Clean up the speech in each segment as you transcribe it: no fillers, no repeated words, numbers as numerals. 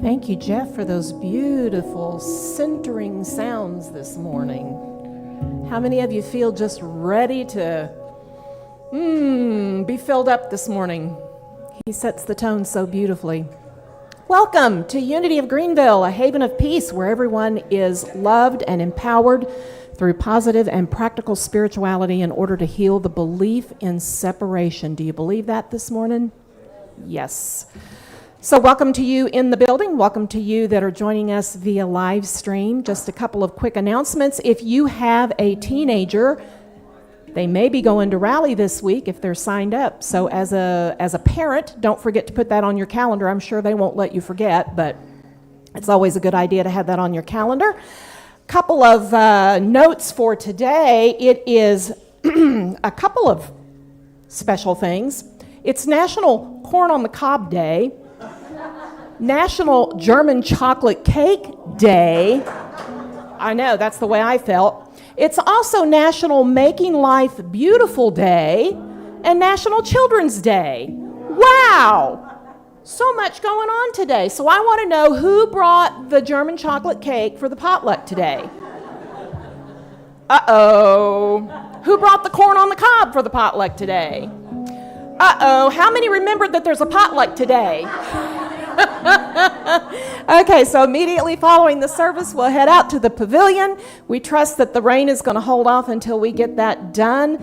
Thank you, Jeff, for those beautiful centering sounds this morning. How many of you feel just ready to be filled up this morning? He sets the tone so beautifully. Welcome to Unity of Greenville, a haven of peace where everyone is loved and empowered through positive and practical spirituality in order to heal the belief in separation. Do you believe that this morning? Yes. So welcome to you in the building. Welcome to you that are joining us via live stream. Just a couple of quick announcements. If you have a teenager, they may be going to rally this week if they're signed up. So as a parent, don't forget to put that on your calendar. I'm sure they won't let you forget, but it's always a good idea to have that on your calendar. Couple of notes for today. It is a couple of special things. It's National Corn on the Cob Day, National German Chocolate Cake Day. I know, that's the way I felt. It's also National Making Life Beautiful Day and National Children's Day. Wow! So much going on today. So I want to know who brought the German chocolate cake for the potluck today. Uh-oh. Who brought the corn on the cob for the potluck today? Uh-oh. How many remembered that there's a potluck today? Okay, so immediately following the service, we'll head out to the pavilion. We trust that the rain is going to hold off until we get that done.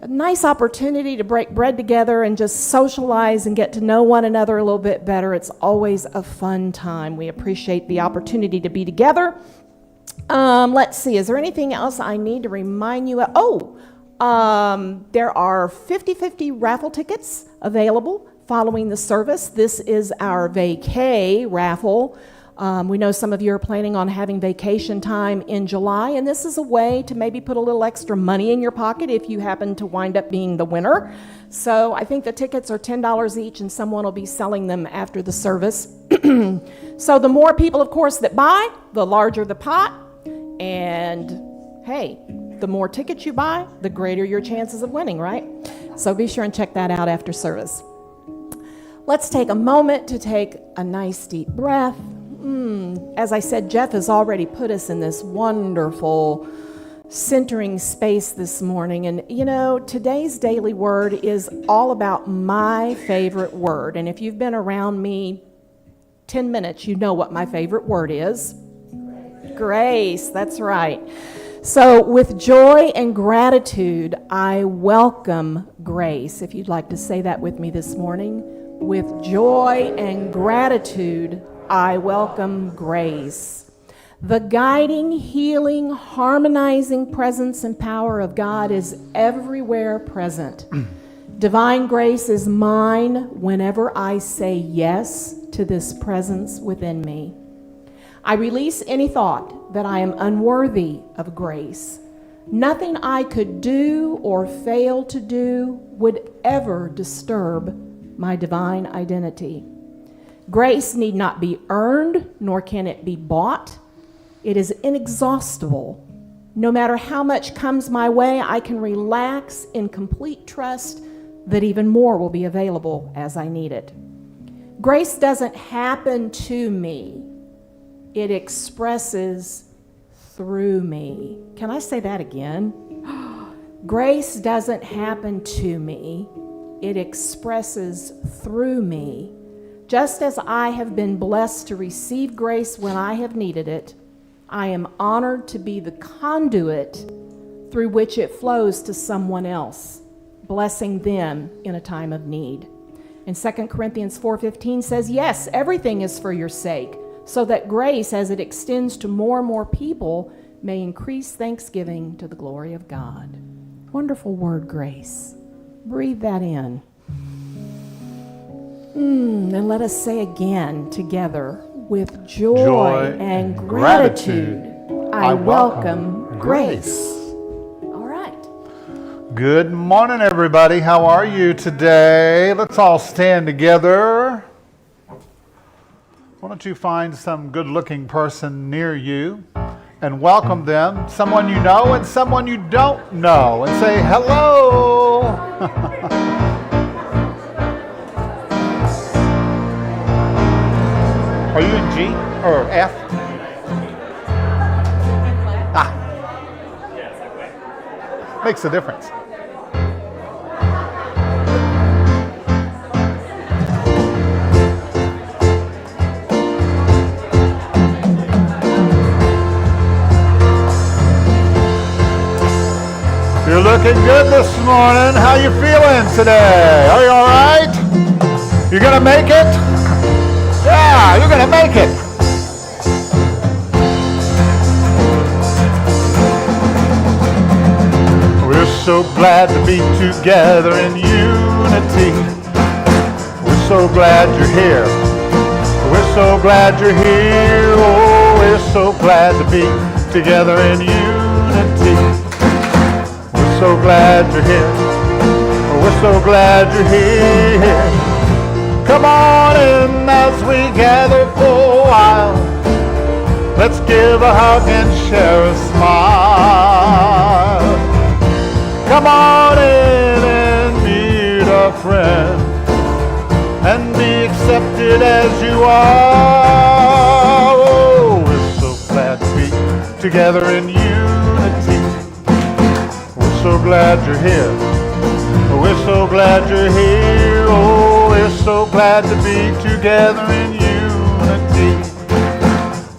A nice opportunity to break bread together and just socialize and get to know one another a little bit better. It's always a fun time. We appreciate the opportunity to be together. Let's see, is there anything else I need to remind you of? There are 50/50 raffle tickets available following the service. This is our vacay raffle. We know some of you are planning on having vacation time in July, and this is a way to maybe put a little extra money in your pocket if you happen to wind up being the winner. So I think the tickets are $10 each, and someone will be selling them after the service. So the more people, of course, that buy, the larger the pot. And hey, the more tickets you buy, the greater your chances of winning, right? So be sure and check that out after service. Let's take a moment to take a nice deep breath. As I said, Jeff has already put us in this wonderful centering space this morning. And you know, today's daily word is all about my favorite word. And if you've been around me 10 minutes, you know what my favorite word is. Grace, that's right. So with joy and gratitude, I welcome grace. If you'd like to say that with me this morning. With joy and gratitude, I welcome grace. The guiding, healing, harmonizing presence and power of God is everywhere present. Divine grace is mine whenever I say yes to this presence within me. I release any thought that I am unworthy of grace. Nothing I could do or fail to do would ever disturb my divine identity. Grace need not be earned, nor can it be bought. It is inexhaustible. No matter how much comes my way, I can relax in complete trust that even more will be available as I need it. Grace doesn't happen to me. It expresses through me. Can I say that again? Grace doesn't happen to me. It expresses through me. Just as I have been blessed to receive grace when I have needed it, I am honored to be the conduit through which it flows to someone else, blessing them in a time of need. And 2 Corinthians 4:15 says, yes, everything is for your sake, so that grace, as it extends to more and more people, may increase thanksgiving to the glory of God. Wonderful word, grace. Breathe that in. And let us say again together, with joy and gratitude, I welcome grace. All right. Good morning, everybody. How are you today? Let's all stand together. Why don't you find some good-looking person near you and welcome them, someone you know and someone you don't know, and say hello. or F? Ah. Makes a difference. You're looking good this morning. How you feeling today? Are you all right? You gonna make it? Yeah, you're gonna make it. We're so glad to be together in unity. We're so glad you're here. We're so glad you're here. Oh, we're so glad to be together in unity. We're so glad you're here. We're so glad you're here. Come on in as we gather for a while. Let's give a hug and share a smile. Come on in and meet a friend and be accepted as you are. Oh, we're so glad to be together in unity. We're so glad you're here. We're so glad you're here. Oh, we're so glad to be together in unity.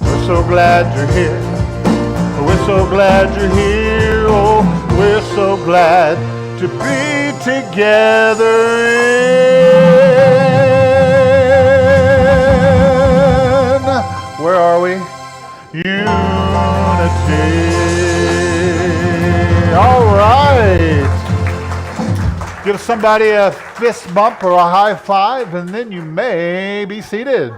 We're so glad you're here. We're so glad you're here. Oh, we're so glad to be together in, where are we? Unity. All right. Give somebody a fist bump or a high five, and then you may be seated.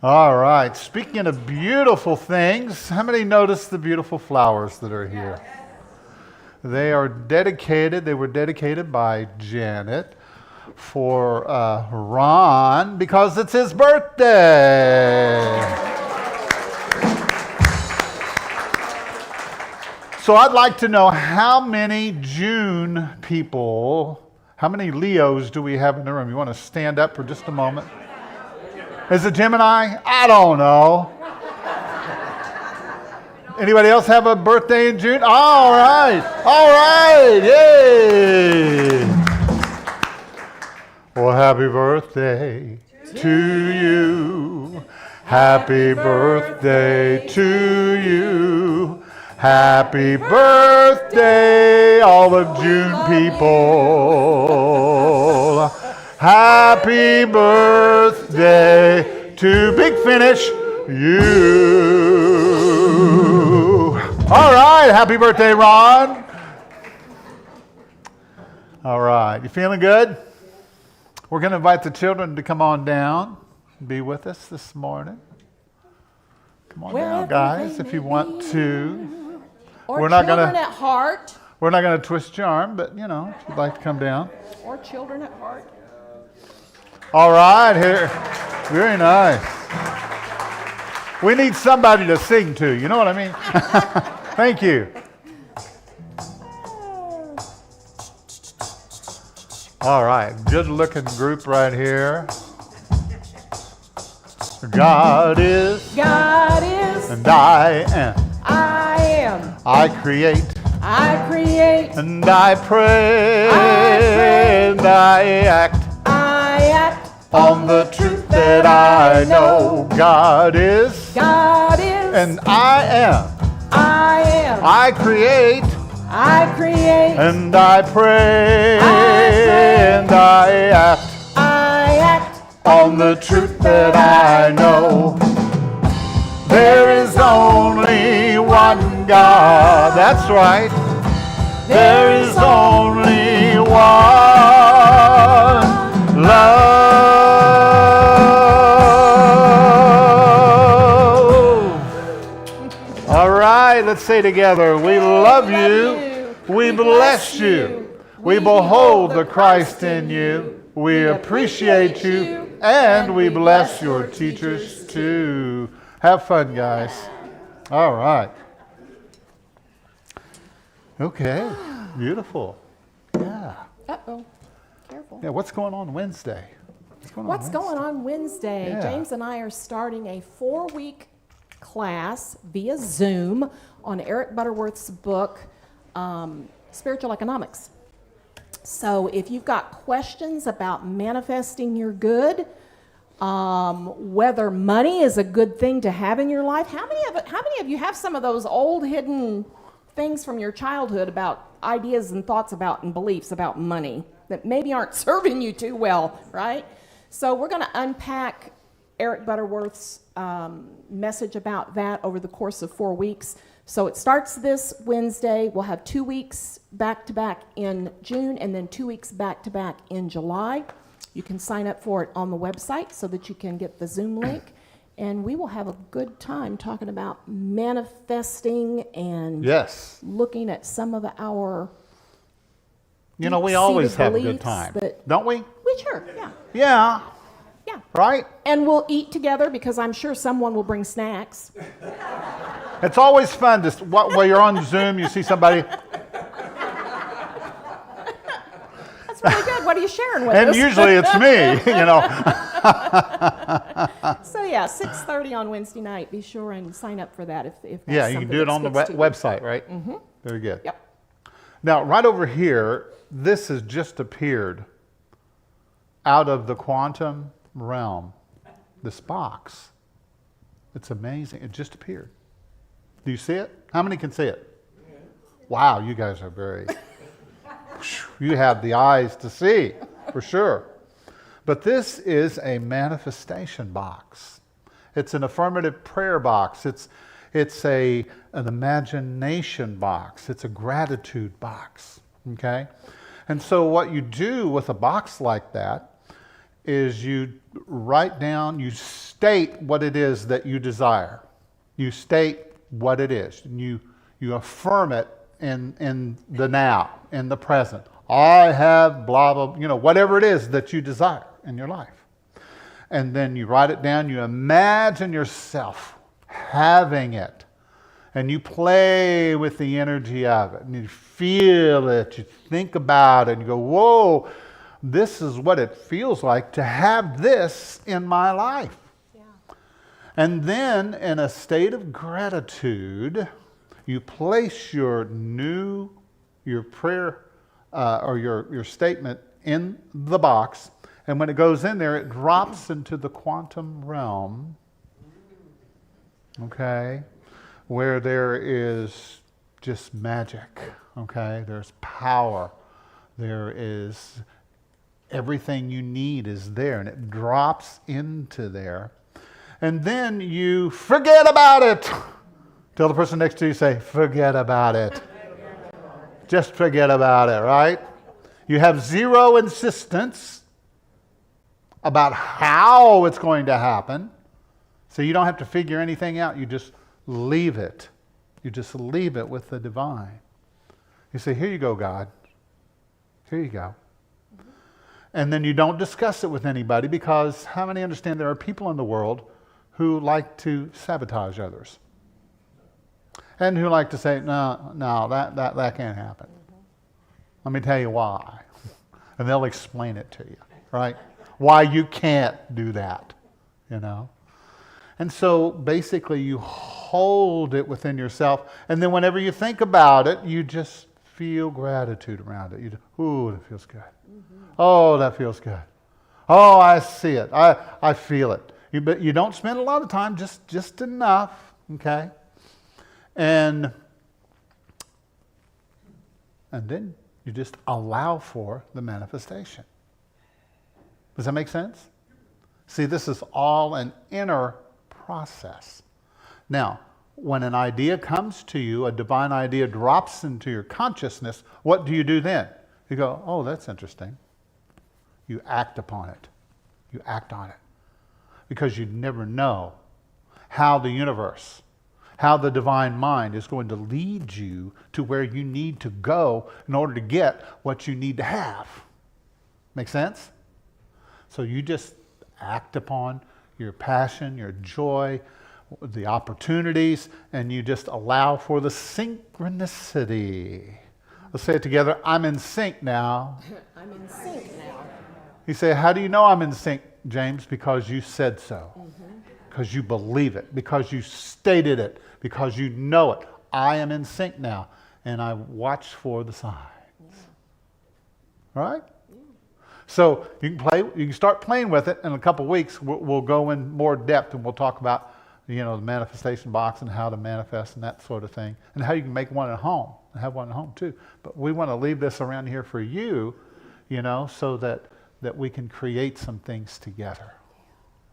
All right. Speaking of beautiful things, how many noticed the beautiful flowers that are here? They are dedicated. They were dedicated by Janet for Ron because it's his birthday. So I'd like to know how many June people, how many Leos do we have in the room? You want to stand up for just a moment? Is it Gemini? I don't know. Anybody else have a birthday in June? All right. All right. Yay. Well, happy birthday to you. Happy birthday to you. Happy birthday, all of June people. Happy birthday to Big Finish, you. All right, happy birthday, Ron. All right, you feeling good? We're going to invite the children to come on down and be with us this morning. Come on down, guys, if you want to. Or children at heart. We're not going to twist your arm, but, you know, if you'd like to come down. Or children at heart. All right, here. Very nice. We need somebody to sing to, you know what I mean? Thank you. All right, good-looking group right here. God is. God is. And I am. I am. I create. I create. And I pray. I pray. And I act. I act on the truth that I know. God is. God is. And I am. I am. I create. I create. And I pray. And I act. I act on the truth that I know. There is only one God. That's right. There is only one love. All right, let's say together, we love you, we bless you, we behold the Christ in you, we appreciate you, and we bless your teachers too. Have fun, guys. All right. Okay, beautiful. Yeah. Uh-oh. Careful. wonderful. Yeah, what's going on Wednesday? What's going on Wednesday? Yeah. James and I are starting a 4-week class via Zoom on Eric Butterworth's book, Spiritual Economics. So if you've got questions about manifesting your good, whether money is a good thing to have in your life, how many of you have some of those old hidden things from your childhood about ideas and thoughts about and beliefs about money that maybe aren't serving you too well, right? So we're going to unpack Eric Butterworth's message about that over the course of 4 weeks. So it starts this Wednesday. We'll have 2 weeks back-to-back in June and then 2 weeks back-to-back in July. You can sign up for it on the website so that you can get the Zoom link. And we will have a good time talking about manifesting and looking at some of our we always have a good beliefs time, that- don't we? Sure, yeah. Yeah. Yeah. Right? And we'll eat together because I'm sure someone will bring snacks. It's always fun to, while you're on Zoom, you see somebody. That's really good. What are you sharing with And us? usually it's me, So yeah, 6:30 on Wednesday night. Be sure and sign up for that if that's Yeah, you something can do it that on the speaks to you. website, right? Mm-hmm. Very good. Yep. Now, right over here, this has just appeared out of the quantum realm. This box. It's amazing. It just appeared. Do you see it? How many can see it? Wow, you guys are very... You have the eyes to see, for sure. But this is a manifestation box. It's an affirmative prayer box. It's an imagination box. It's a gratitude box, okay? And so what you do with a box like that is you write down, you state what it is that you desire. You state what it is. And you affirm it in the now, in the present. I have blah, blah, whatever it is that you desire in your life. And then you write it down, you imagine yourself having it. And you play with the energy of it. And you feel it, you think about it, and you go, whoa, this is what it feels like to have this in my life. Yeah. And then in a state of gratitude, you place your prayer or your statement in the box, and when it goes in there, it drops into the quantum realm, okay, where there is just magic, okay? There's power. There is everything you need is there, and it drops into there. And then you forget about it. Tell the person next to you, say, forget about it. Just forget about it, right? You have zero insistence about how it's going to happen. So you don't have to figure anything out. You just leave it. You just leave it with the divine. You say, here you go, God. Here you go. And then you don't discuss it with anybody, because how many understand there are people in the world who like to sabotage others? And who like to say, no, that can't happen. Let me tell you why. And they'll explain it to you, right? Why you can't do that, And so basically you hold it within yourself, and then whenever you think about it, you just feel gratitude around it. Ooh, that feels good. Mm-hmm. Oh, that feels good. Oh, I see it. I feel it. But you don't spend a lot of time, just enough, okay? And then you just allow for the manifestation. Does that make sense? See, this is all an inner process. Now, when an idea comes to you, a divine idea drops into your consciousness, what do you do then? You go, oh, that's interesting. You act upon it. You act on it. Because you never know how the universe, how the divine mind is going to lead you to where you need to go in order to get what you need to have. Make sense? So you just act upon your passion, your joy, the opportunities, and you just allow for the synchronicity Let's say it together. I'm in sync now. I'm in sync now. You say, how do you know I'm in sync, James? Because you said so. Because you believe it. Because you stated it. Because you know it. I am in sync now. And I watch for the signs. Right? So you can start playing with it. In a couple of weeks, we'll go in more depth and we'll talk about, the manifestation box and how to manifest and that sort of thing. And how you can make one at home and have one at home too. But we want to leave this around here for you, so that we can create some things together.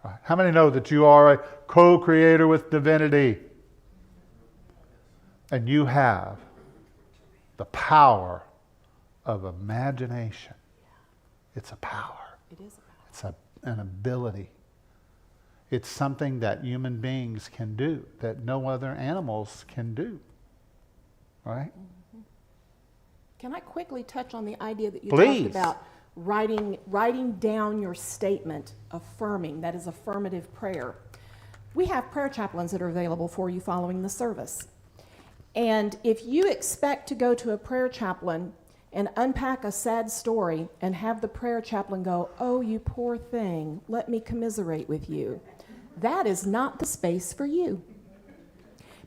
Right. How many know that you are a co-creator with divinity? And you have the power of imagination. It's a power. It is a power. It's an ability. It's something that human beings can do, that no other animals can do. Right? Mm-hmm. Can I quickly touch on the idea that you Please. talked about writing down your statement, affirming, that is affirmative prayer. We have prayer chaplains that are available for you following the service. And if you expect to go to a prayer chaplain and unpack a sad story and have the prayer chaplain go, "Oh, you poor thing, let me commiserate with you," that is not the space for you.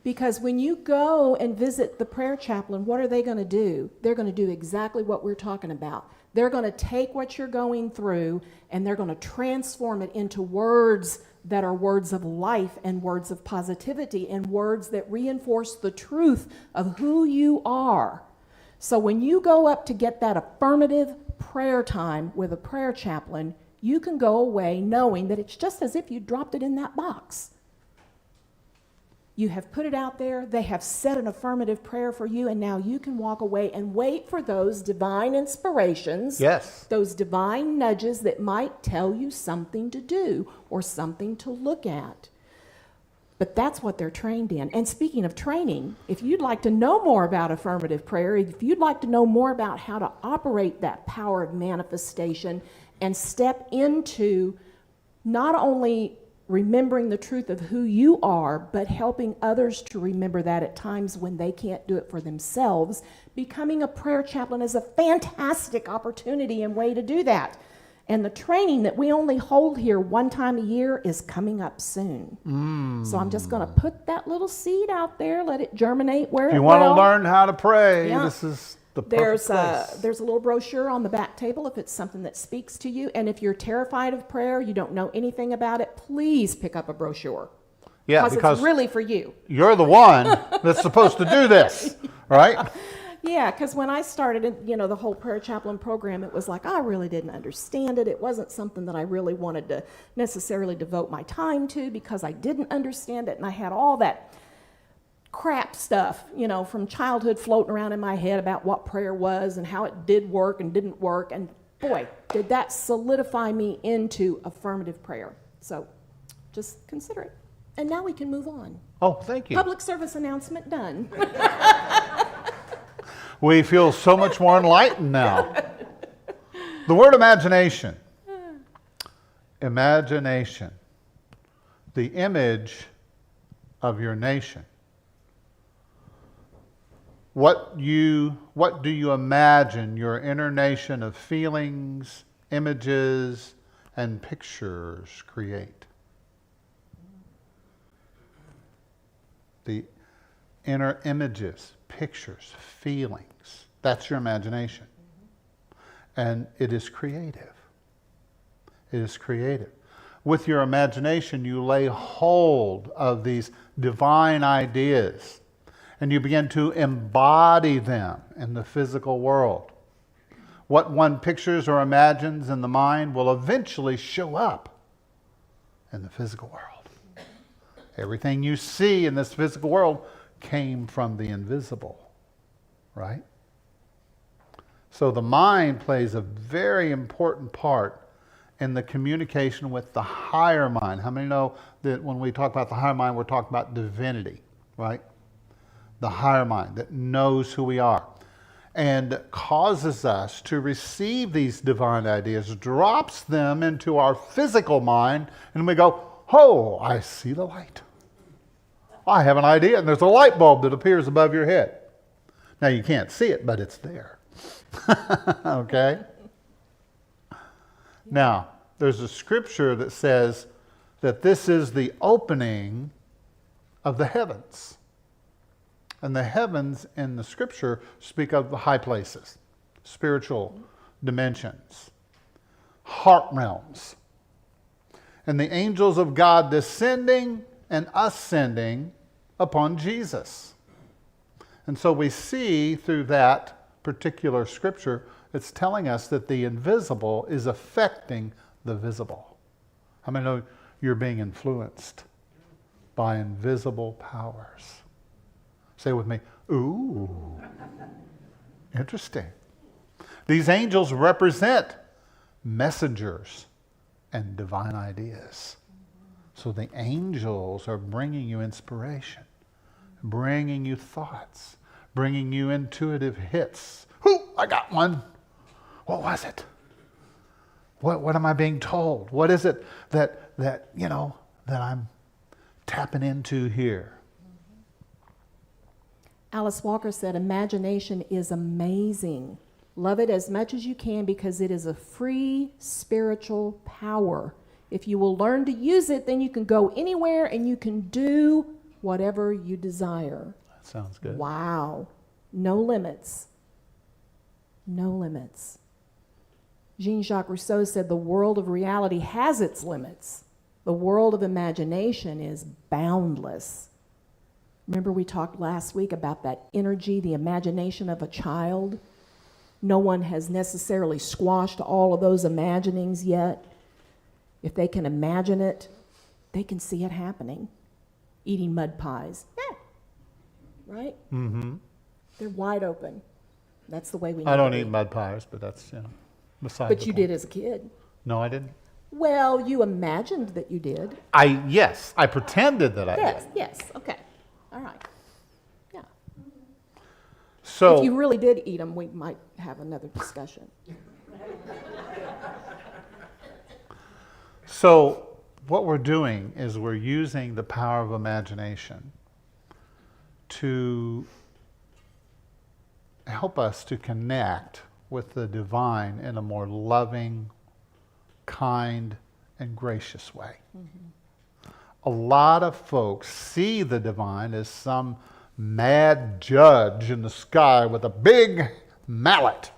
Because when you go and visit the prayer chaplain, what are they going to do? They're going to do exactly what we're talking about. They're going to take what you're going through and they're going to transform it into words that are words of life and words of positivity and words that reinforce the truth of who you are. So when you go up to get that affirmative prayer time with a prayer chaplain, you can go away knowing that it's just as if you dropped it in that box. You have put it out there, they have said an affirmative prayer for you, and now you can walk away and wait for those divine inspirations, Yes. those divine nudges that might tell you something to do or something to look at. But that's what they're trained in. And speaking of training, if you'd like to know more about affirmative prayer, if you'd like to know more about how to operate that power of manifestation and step into not only remembering the truth of who you are, but helping others to remember that at times when they can't do it for themselves, becoming a prayer chaplain is a fantastic opportunity and way to do that. And the training that we only hold here one time a year is coming up soon. So I'm just going to put that little seed out there, let it germinate where If it you will. want to learn how to pray, Yeah. this is the perfect place. There's a little brochure on the back table if it's something that speaks to you. And if you're terrified of prayer, you don't know anything about it, please pick up a brochure. Yeah, because it's really for you. You're the one that's supposed to do this, right? Yeah, because when I started, the whole prayer chaplain program, it was like I really didn't understand it. It wasn't something that I really wanted to necessarily devote my time to because I didn't understand it, and I had all that crap stuff, from childhood floating around in my head about what prayer was and how it did work and didn't work, and boy, did that solidify me into affirmative prayer. So just consider it. And now we can move on. Oh, thank you. Public service announcement done. We feel so much more enlightened now. The word imagination. Imagination. The image of your nation. What do you imagine your inner nation of feelings, images, and pictures create? The inner images, pictures, feelings. That's your imagination. And it is creative. It is creative. With your imagination, you lay hold of these divine ideas and you begin to embody them in the physical world. What one pictures or imagines in the mind will eventually show up in the physical world. Everything you see in this physical world came from the invisible, right? So the mind plays a very important part in the communication with the higher mind. How many know that when we talk about the higher mind, we're talking about divinity, right? The higher mind that knows who we are and causes us to receive these divine ideas, drops them into our physical mind, and we go, oh, I see the light. I have an idea, and there's a light bulb that appears above your head. Now you can't see it, but it's there. Okay? Now, there's a scripture that says that this is the opening of the heavens. And the heavens in the scripture speak of the high places, spiritual dimensions, heart realms. And the angels of God descending and ascending upon Jesus. And so we see through that particular scripture, it's telling us that the invisible is affecting the visible. How many know you're being influenced by invisible powers? Say with me, ooh, interesting. These angels represent messengers and divine ideas. So the angels are bringing you inspiration, bringing you thoughts, bringing you intuitive hits. Ooh, I got one. What was it? What am I being told? What is it that I'm tapping into here? Alice Walker said, imagination is amazing. Love it as much as you can because it is a free spiritual power. If you will learn to use it, then you can go anywhere and you can do whatever you desire. That sounds good. Wow. No limits. No limits. Jean-Jacques Rousseau said the world of reality has its limits. The world of imagination is boundless. Remember we talked last week about that energy, the imagination of a child? No one has necessarily squashed all of those imaginings yet. If they can imagine it, they can see it happening. Eating mud pies. Yeah. Right? Mm-hmm. They're wide open. That's the way we need I don't to eat be. mud pies, but that's, beside But the you point. did as a kid. No, I didn't. Well, you imagined that you did. Yes, I pretended that I Yes, did. yes, okay. All right. Yeah. So, If you really did eat them, we might have another discussion. So what we're doing is we're using the power of imagination to help us to connect with the divine in a more loving, kind, and gracious way. Mm-hmm. A lot of folks see the divine as some mad judge in the sky with a big mallet.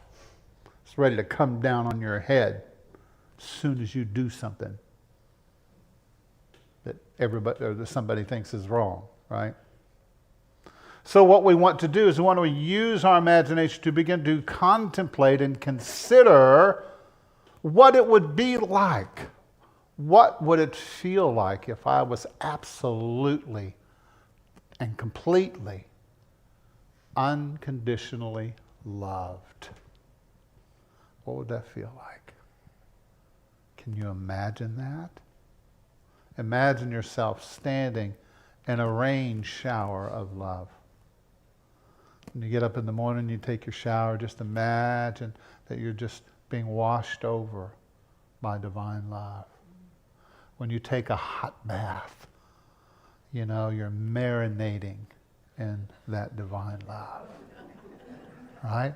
It's ready to come down on your head as soon as you do something that everybody or that somebody thinks is wrong, right? So what we want to do is we want to use our imagination to begin to contemplate and consider what it would be like. What would it feel like if I was absolutely and completely, unconditionally loved? What would that feel like? Can you imagine that? Imagine yourself standing in a rain shower of love. When you get up in the morning, you take your shower, just imagine that you're just being washed over by divine love. When you take a hot bath, you're marinating in that divine love. Right?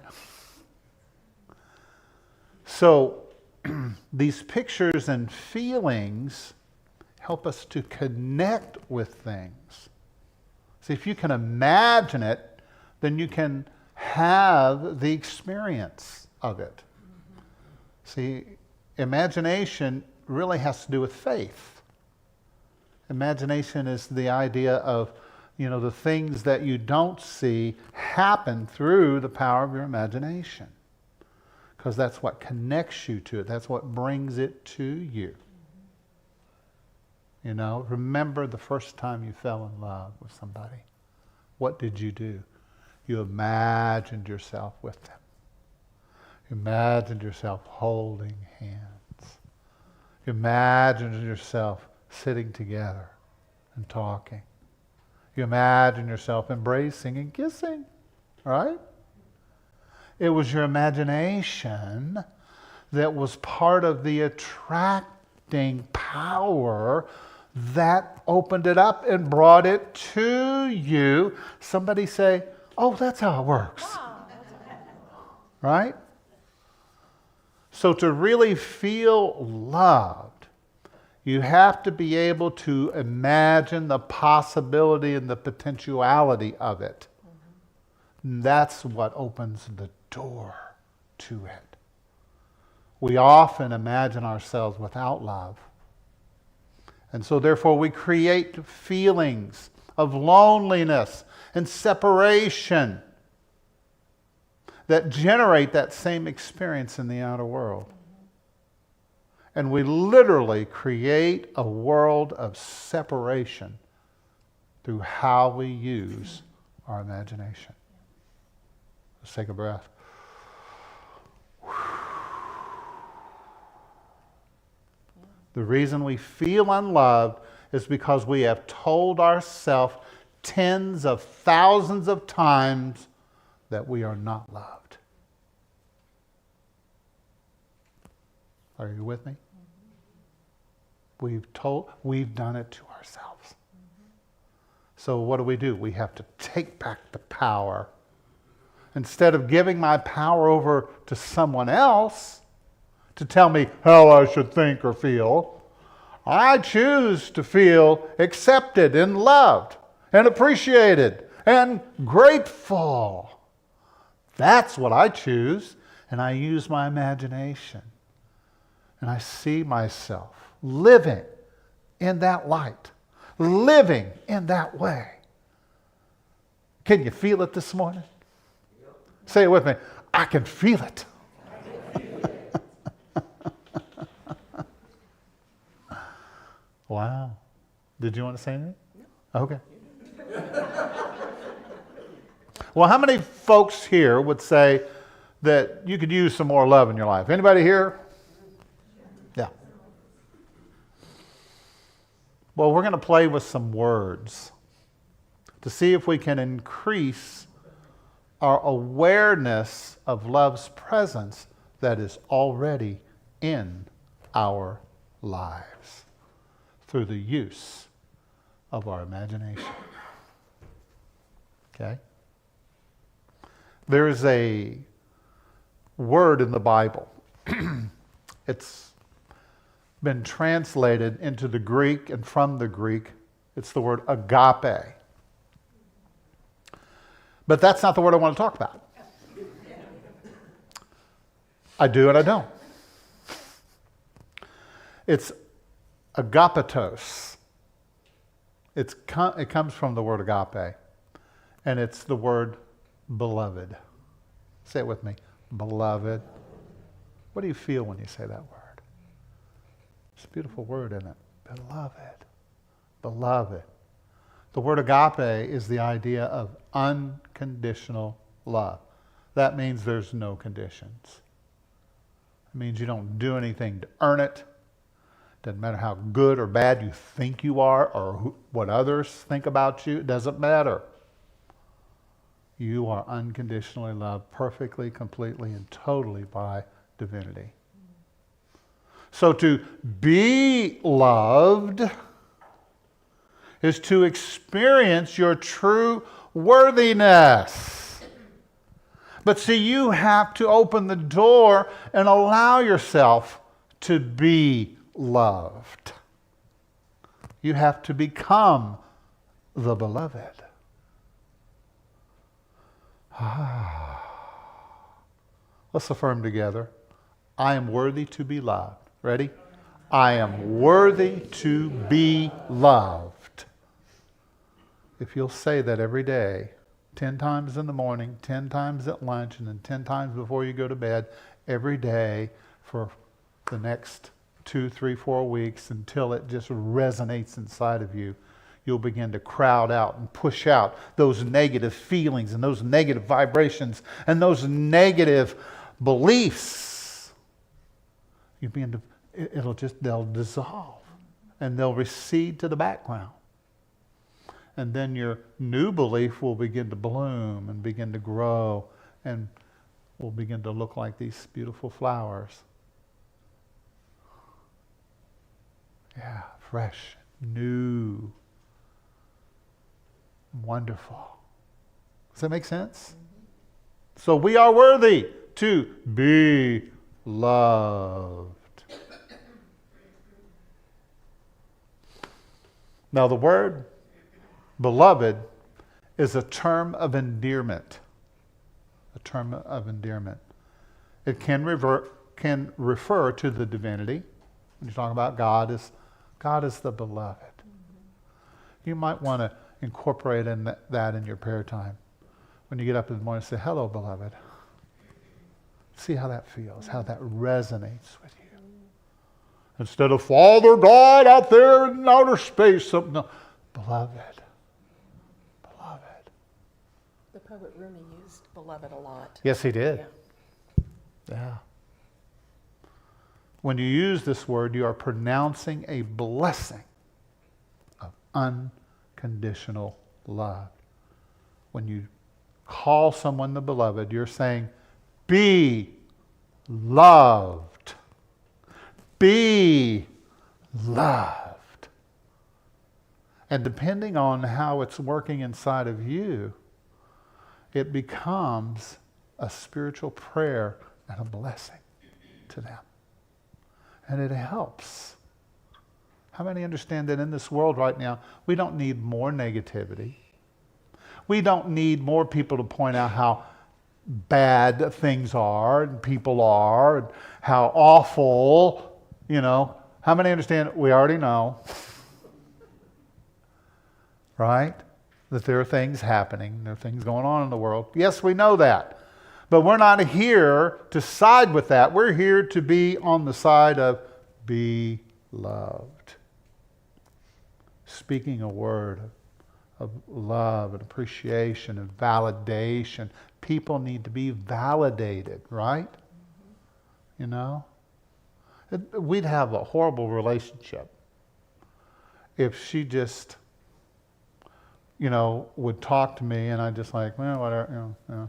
So, these pictures and feelings help us to connect with things. See, if you can imagine it, then you can have the experience of it. See, imagination really has to do with faith. Imagination is the idea of, the things that you don't see happen through the power of your imagination. Because that's what connects you to it. That's what brings it to you. Remember the first time you fell in love with somebody. What did you do? You imagined yourself with them. You imagined yourself holding hands. You imagined yourself sitting together and talking. You imagined yourself embracing and kissing, right? It was your imagination that was part of the attracting power that opened it up and brought it to you. Somebody say, Oh, that's how it works. Right? So to really feel loved, you have to be able to imagine the possibility and the potentiality of it. And that's what opens the door to it. We often imagine ourselves without love. And so therefore we create feelings of loneliness and separation that generate that same experience in the outer world. And we literally create a world of separation through how we use our imagination. Let's take a breath. The reason we feel unloved is because we have told ourselves tens of thousands of times that we are not loved. Are you with me? We've done it to ourselves. So what do? We have to take back the power. Instead of giving my power over to someone else to tell me how I should think or feel, I choose to feel accepted and loved and appreciated and grateful. That's what I choose, and I use my imagination. And I see myself living in that light, living in that way. Can you feel it this morning? Say it with me. I can feel it. Wow. Did you want to say anything? No. Okay. Well, how many folks here would say that you could use some more love in your life? Anybody here? Yeah. Well, we're going to play with some words to see if we can increase our awareness of love's presence that is already in our lives through the use of our imagination. Okay? There is a word in the Bible. It's been translated into the Greek, and from the Greek, it's the word agape. But that's not the word I want to talk about. I do and I don't. It's agapetos. It comes from the word agape, and it's the word beloved. Say it with me. Beloved. What do you feel when you say that word? It's a beautiful word, isn't it? Beloved. Beloved. The word agape is the idea of unconditional love. That means there's no conditions. It means you don't do anything to earn it. Doesn't matter how good or bad you think you are or what others think about you. It doesn't matter. You are unconditionally loved perfectly, completely, and totally by divinity. So to be loved is to experience your true worthiness. But see, you have to open the door and allow yourself to be loved. You have to become the beloved. Let's affirm together. I am worthy to be loved. Ready? I am worthy to be loved. If you'll say that every day, 10 times in the morning, 10 times at lunch, and then 10 times before you go to bed, every day for the next 2, 3, 4 weeks until it just resonates inside of you, you'll begin to crowd out and push out those negative feelings and those negative vibrations and those negative beliefs. You begin to, they'll dissolve and they'll recede to the background. And then your new belief will begin to bloom and begin to grow and will begin to look like these beautiful flowers. Yeah, fresh, new, wonderful. Does that make sense? So we are worthy to be loved. Now the word beloved is a term of endearment. A term of endearment. It can refer to the divinity. When you talk about God is the beloved. You might want to incorporate that in your prayer time. When you get up in the morning, say, hello, beloved. See how that feels, how that resonates with you. Instead of Father God out there in outer space. No, beloved. Beloved. The poet Rumi used beloved a lot. Yes, he did. Yeah. When you use this word, you are pronouncing a blessing of unconditional love. When you call someone the beloved, you're saying, be loved. Be loved. And depending on how it's working inside of you, it becomes a spiritual prayer and a blessing to them. And it helps. How many understand that in this world right now, we don't need more negativity? We don't need more people to point out how bad things are and people are and how awful, How many understand? We already know. Right? That there are things happening, there are things going on in the world. Yes, we know that. But we're not here to side with that. We're here to be on the side of be loved. Speaking a word of love and appreciation and validation. People need to be validated, right? We'd have a horrible relationship if she just, would talk to me and I just like, well, whatever, yeah.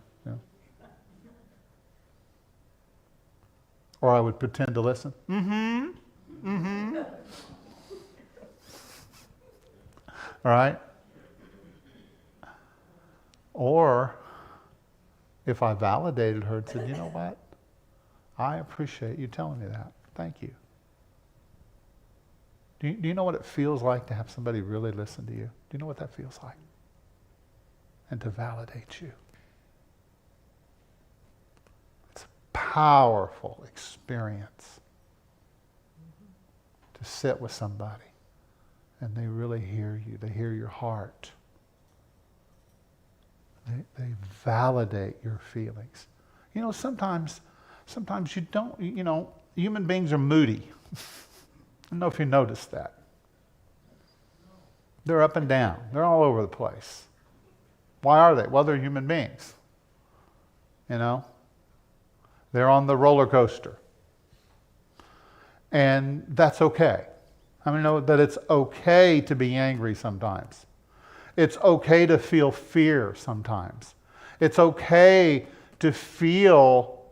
Or I would pretend to listen. Right? Or if I validated her and said, you know what? I appreciate you telling me that. Thank you. Do you know what it feels like to have somebody really listen to you? Do you know what that feels like? And to validate you. It's a powerful experience to sit with somebody and they really hear you. They hear your heart. They validate your feelings. Sometimes you don't, human beings are moody. I don't know if you noticed that. They're up and down. They're all over the place. Why are they? Well, they're human beings. They're on the roller coaster. And that's okay. How many know that it's okay to be angry sometimes? It's okay to feel fear sometimes. It's okay to feel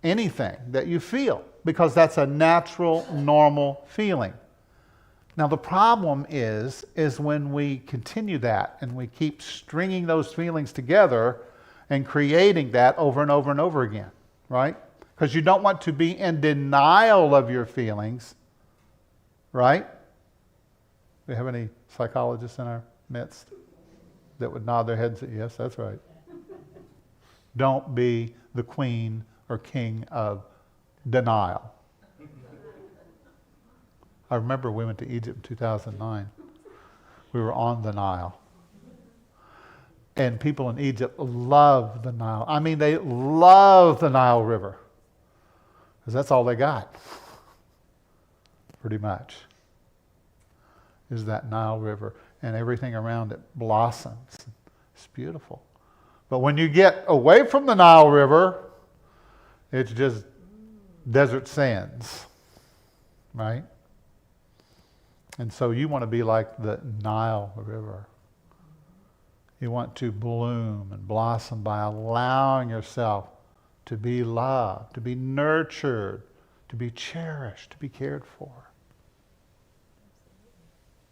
anything that you feel because that's a natural, normal feeling. Now the problem is when we continue that and we keep stringing those feelings together and creating that over and over and over again, right? Because you don't want to be in denial of your feelings, right? Do we have any psychologists in our midst that would nod their heads and say, yes, that's right. Don't be the queen or king of denial. I remember we went to Egypt in 2009. We were on the Nile. And people in Egypt love the Nile. I mean, they love the Nile River. Because that's all they got. Pretty much. Is that Nile River. And everything around it blossoms. It's beautiful. But when you get away from the Nile River, it's just desert sands. Right? And so you want to be like the Nile River. You want to bloom and blossom by allowing yourself to be loved, to be nurtured, to be cherished, to be cared for.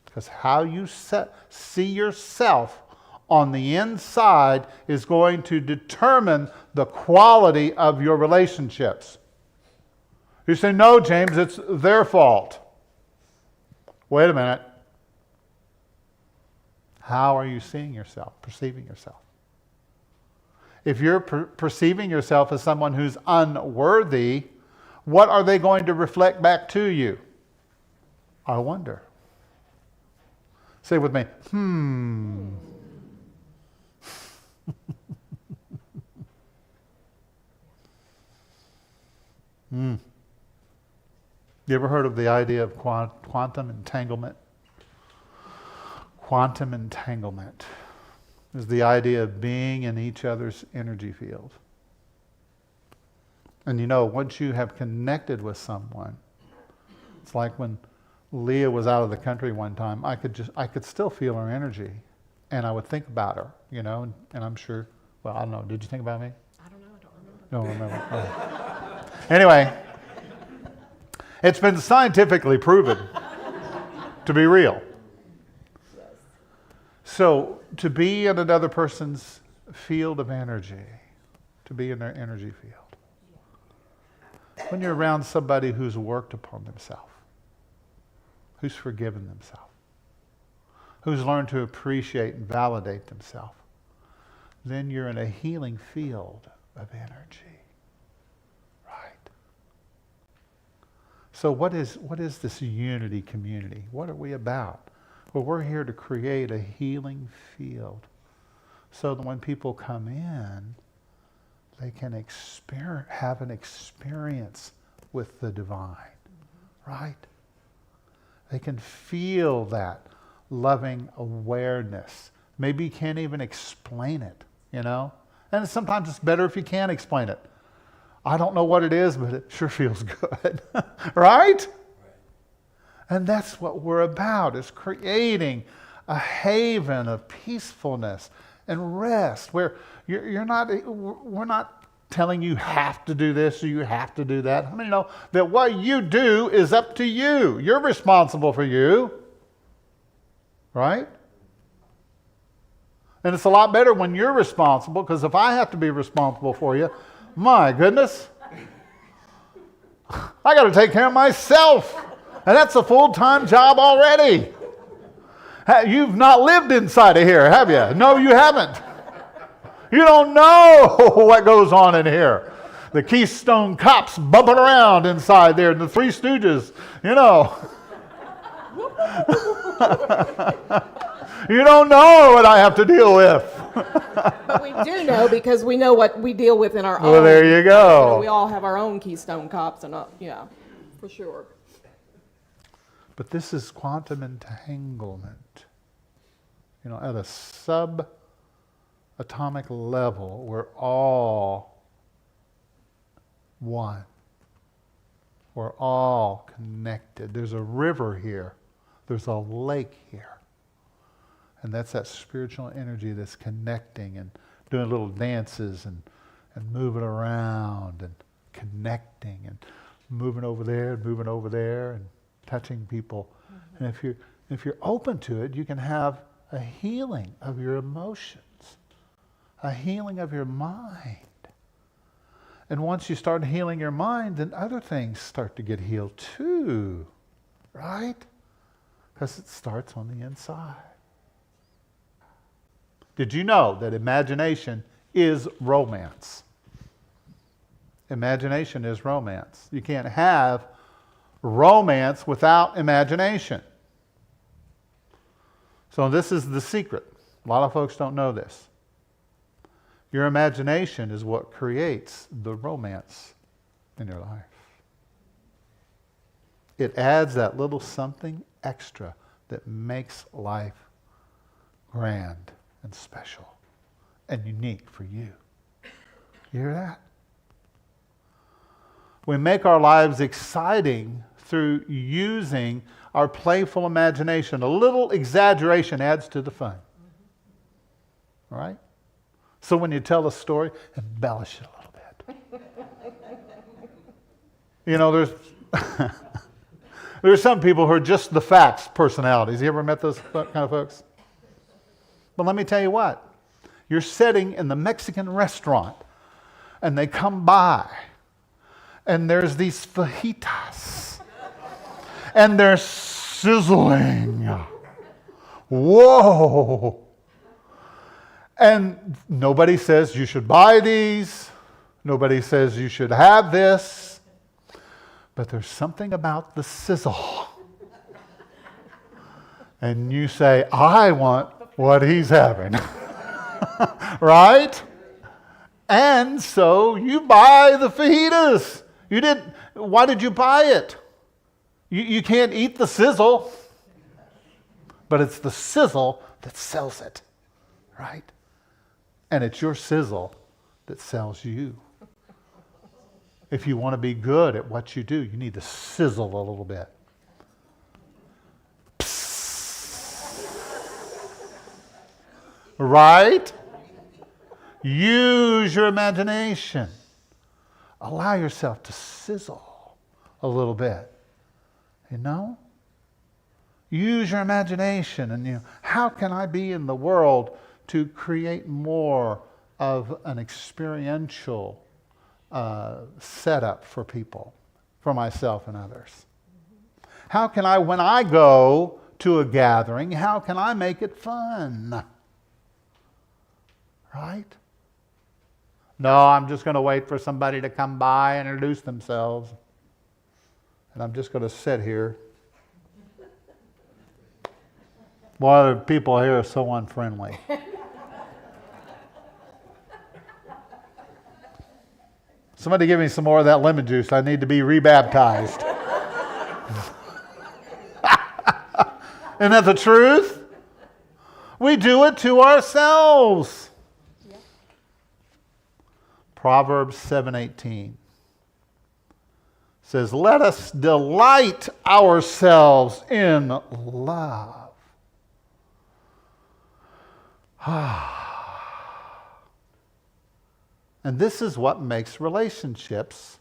Because how you see yourself on the inside is going to determine the quality of your relationships. You say, no, James, it's their fault. Wait a minute. How are you seeing yourself, perceiving yourself? If you're perceiving yourself as someone who's unworthy, what are they going to reflect back to you? I wonder. Say with me, You ever heard of the idea of quantum entanglement? Quantum entanglement is the idea of being in each other's energy field. And you know, once you have connected with someone, it's like when Leah was out of the country one time, I could still feel her energy, and I would think about her, you know, and I'm sure, well, I don't know, did you think about me? I don't know, I don't remember. Don't remember. Oh. Anyway, it's been scientifically proven to be real. Yes. So to be in another person's field of energy, to be in their energy field, when you're around somebody who's worked upon themselves, who's forgiven themselves, who's learned to appreciate and validate themselves, then you're in a healing field of energy. Right? So what is this unity community? What are we about? Well, we're here to create a healing field so that when people come in, they can have an experience with the divine, right? They can feel that loving awareness. Maybe you can't even explain it, you know? And sometimes it's better if you can't explain it. I don't know what it is, but it sure feels good, right? And that's what we're about, is creating a haven of peacefulness and rest where we're not telling you have to do this or you have to do that. I mean, you know that what you do is up to you. You're responsible for you, right? And it's a lot better when you're responsible, because if I have to be responsible for you, my goodness, I got to take care of myself. And that's a full-time job already. You've not lived inside of here, have you? No, you haven't. You don't know what goes on in here. The Keystone Cops bumping around inside there, and the Three Stooges, you know. You don't know what I have to deal with. But we do know, because we know what we deal with in our own. Well, there you go. You know, we all have our own Keystone Cops, and yeah, for sure. But this is quantum entanglement. You know, at a subatomic level, we're all one. We're all connected. There's a river here. There's a lake here. And that's that spiritual energy that's connecting and doing little dances and moving around and connecting and moving over there and touching people. Mm-hmm. And if you're open to it, you can have a healing of your emotions, a healing of your mind. And once you start healing your mind, then other things start to get healed too, right? Because it starts on the inside. Did you know that imagination is romance? Imagination is romance. You can't have romance without imagination. So this is the secret. A lot of folks don't know this. Your imagination is what creates the romance in your life. It adds that little something extra that makes life grand and special and unique for you. You hear that? We make our lives exciting through using our playful imagination. A little exaggeration adds to the fun. All right? So when you tell a story, embellish it a little bit. You know, there's some people who are just the facts personalities. You ever met those kind of folks? But let me tell you what. You're sitting in the Mexican restaurant and they come by and there's these fajitas and they're sizzling. Whoa. And nobody says you should buy these. Nobody says you should have this. But there's something about the sizzle. And you say, I want what he's having. Right? And so you buy the fajitas. Why did you buy it? You can't eat the sizzle. But it's the sizzle that sells it. Right? And it's your sizzle that sells you. If you want to be good at what you do, you need to sizzle a little bit. Right? Use your imagination. Allow yourself to sizzle a little bit. You know? Use your imagination and how can I be in the world to create more of an experiential setup for people, for myself and others? How can I, when I go to a gathering, how can I make it fun? Right? No, I'm just going to wait for somebody to come by and introduce themselves. And I'm just going to sit here. Boy, the people here are so unfriendly. Somebody give me some more of that lemon juice. I need to be rebaptized. Isn't that the truth? We do it to ourselves. Yeah. Proverbs 7:18 says, let us delight ourselves in love. And this is what makes relationships,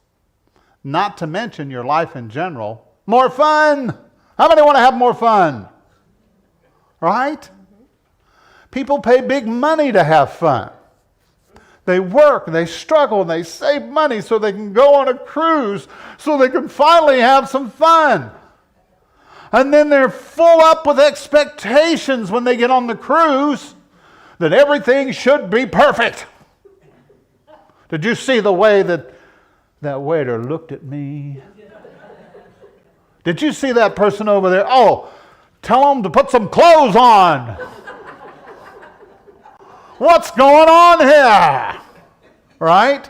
not to mention your life in general, more fun. How many want to have more fun? Right? Mm-hmm. People pay big money to have fun. They work, they struggle, they save money so they can go on a cruise, so they can finally have some fun. And then they're full up with expectations when they get on the cruise that everything should be perfect. Did you see the way that waiter looked at me? Did you see that person over there? Oh, tell them to put some clothes on. What's going on here? Right?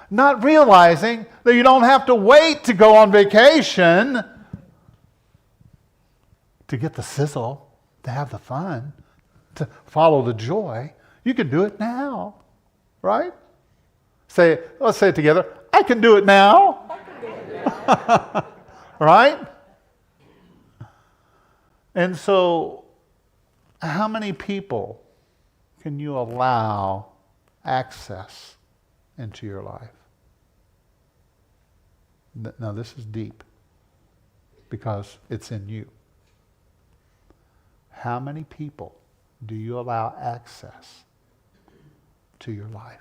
Not realizing that you don't have to wait to go on vacation to get the sizzle, to have the fun, to follow the joy. You can do it now. Right? Let's say it together. I can do it now. I can do it now. Right? And so, how many people can you allow access into your life? Now, this is deep because it's in you. How many people do you allow access to your life?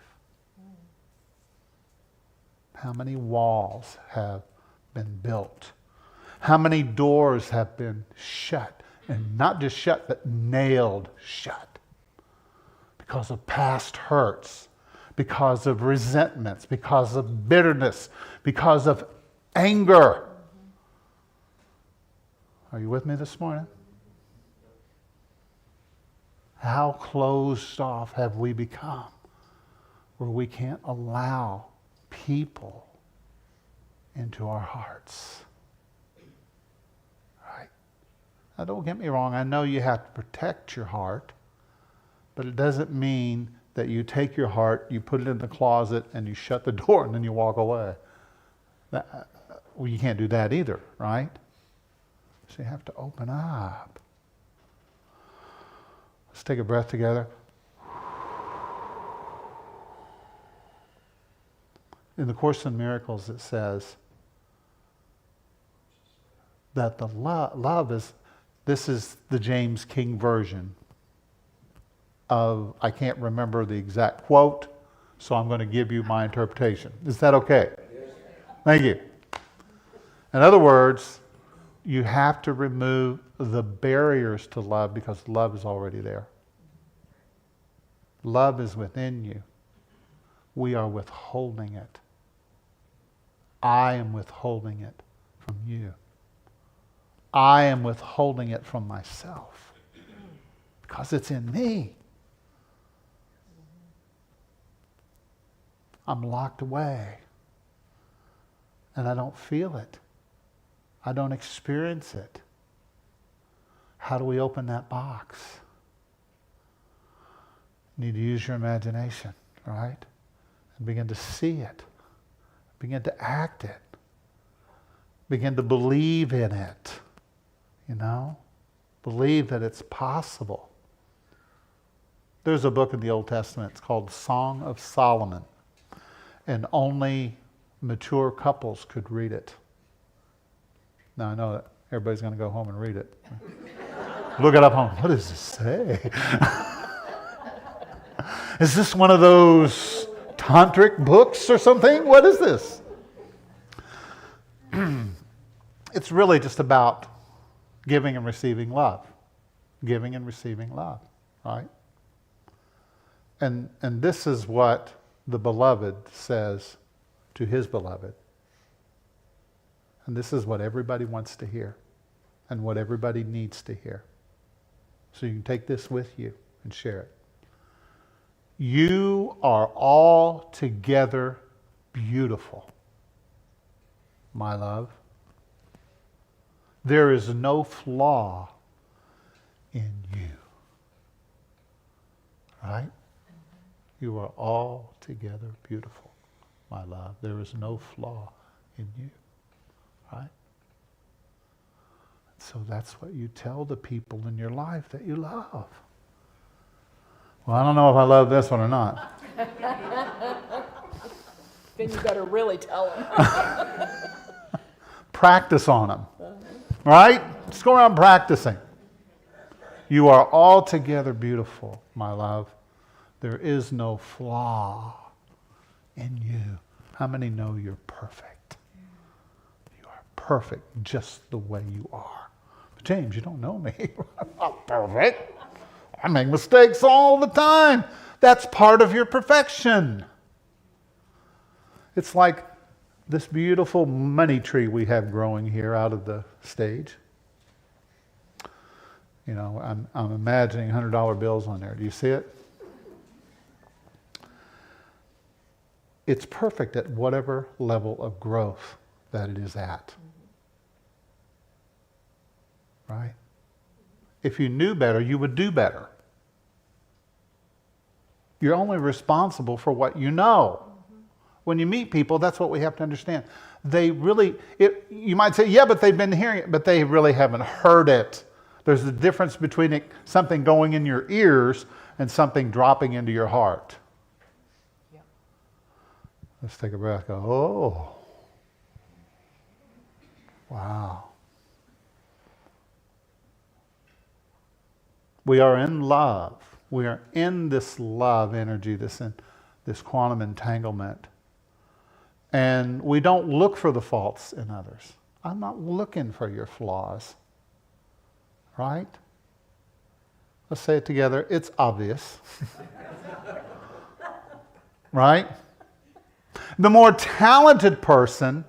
How many walls have been built? How many doors have been shut? And not just shut, but nailed shut. Because of past hurts, because of resentments, because of bitterness, because of anger. Are you with me this morning? How closed off have we become where we can't allow people into our hearts? Right? Now, don't get me wrong. I know you have to protect your heart, but it doesn't mean that you take your heart, you put it in the closet, and you shut the door, and then you walk away. Well, you can't do that either, right? So you have to open up. Let's take a breath together. In the Course in Miracles, it says that the love is, this is the James King version. of, I can't remember the exact quote, so I'm going to give you my interpretation. Is that okay? Thank you. In other words, you have to remove the barriers to love because love is already there. Love is within you. We are withholding it. I am withholding it from you. I am withholding it from myself because it's in me. I'm locked away and I don't feel it. I don't experience it. How do we open that box? You need to use your imagination, right? And begin to see it. Begin to act it. Begin to believe in it. You know? Believe that it's possible. There's a book in the Old Testament. It's called Song of Solomon. And only mature couples could read it. Now I know that everybody's going to go home and read it. Look it up home. What does this say? Is this one of those tantric books or something? What is this? It's really just about giving and receiving love. Giving and receiving love, right? And this is what the beloved says to his beloved. And this is what everybody wants to hear and what everybody needs to hear. So you can take this with you and share it. You are all together beautiful, my love. There is no flaw in you. Right? You are all together beautiful, my love. There is no flaw in you. Right? So that's what you tell the people in your life that you love. Well, I don't know if I love this one or not. Then you better really tell them. Practice on them. Right? Just go around practicing. You are altogether beautiful, my love. There is no flaw in you. How many know you're perfect? You are perfect just the way you are. But James, you don't know me. I'm not perfect. I make mistakes all the time. That's part of your perfection. It's like this beautiful money tree we have growing here out of the stage. You know, I'm imagining $100 bills on there. Do you see it? It's perfect at whatever level of growth that it is at. Right? If you knew better, you would do better. You're only responsible for what you know. When you meet people, that's what we have to understand. They really, you might say, yeah, but they've been hearing it, but they really haven't heard it. There's a difference between something going in your ears and something dropping into your heart. Yeah. Let's take a breath. Go, oh, wow. We are in love. We are in this love energy, this quantum entanglement. And we don't look for the faults in others. I'm not looking for your flaws. Right? Let's say it together. It's obvious. Right? The more talented person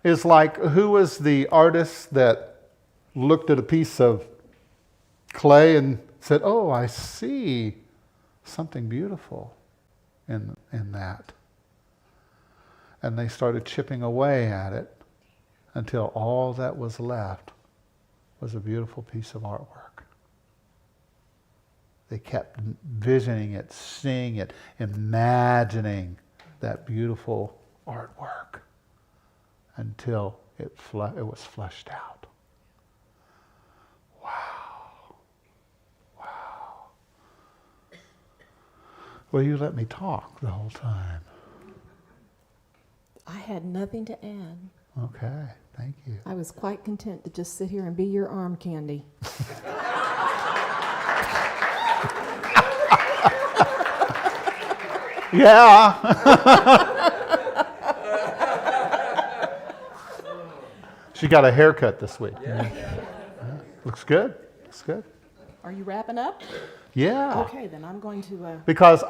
is like, who was the artist that looked at a piece of clay and said, oh, I see something beautiful in that. And they started chipping away at it until all that was left was a beautiful piece of artwork. They kept visioning it, seeing it, imagining that beautiful artwork until it was fleshed out. Wow. Wow. Well, you let me talk the whole time. I had nothing to add. Okay, thank you. I was quite content to just sit here and be your arm candy. Yeah. She got a haircut this week. Yeah. Looks good. Looks good. Are you wrapping up? Yeah. Okay, then I'm going to... Because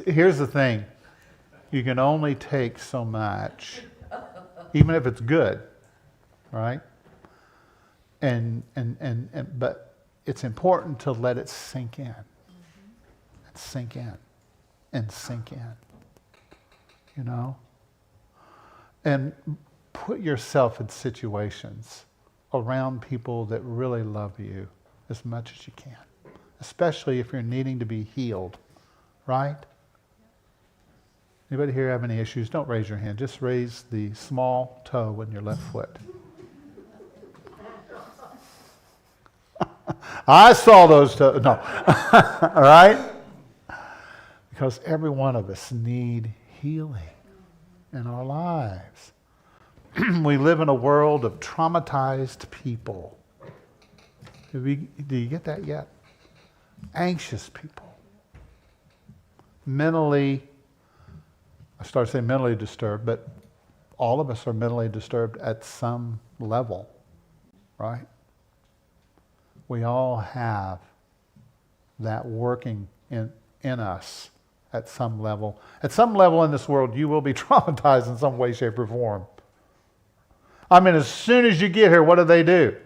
here's the thing. You can only take so much, even if it's good, right? But it's important to let it sink in. And sink in. And sink in. You know? And put yourself in situations around people that really love you as much as you can. Especially if you're needing to be healed. Right? Anybody here have any issues? Don't raise your hand. Just raise the small toe in your left foot. I saw those toes. No. All right? Because every one of us need healing in our lives. We live in a world of traumatized people. Do you get that yet? Anxious people. I started saying mentally disturbed, but all of us are mentally disturbed at some level, right? We all have that working in us at some level. At some level in this world, you will be traumatized in some way, shape, or form. I mean, as soon as you get here, what do?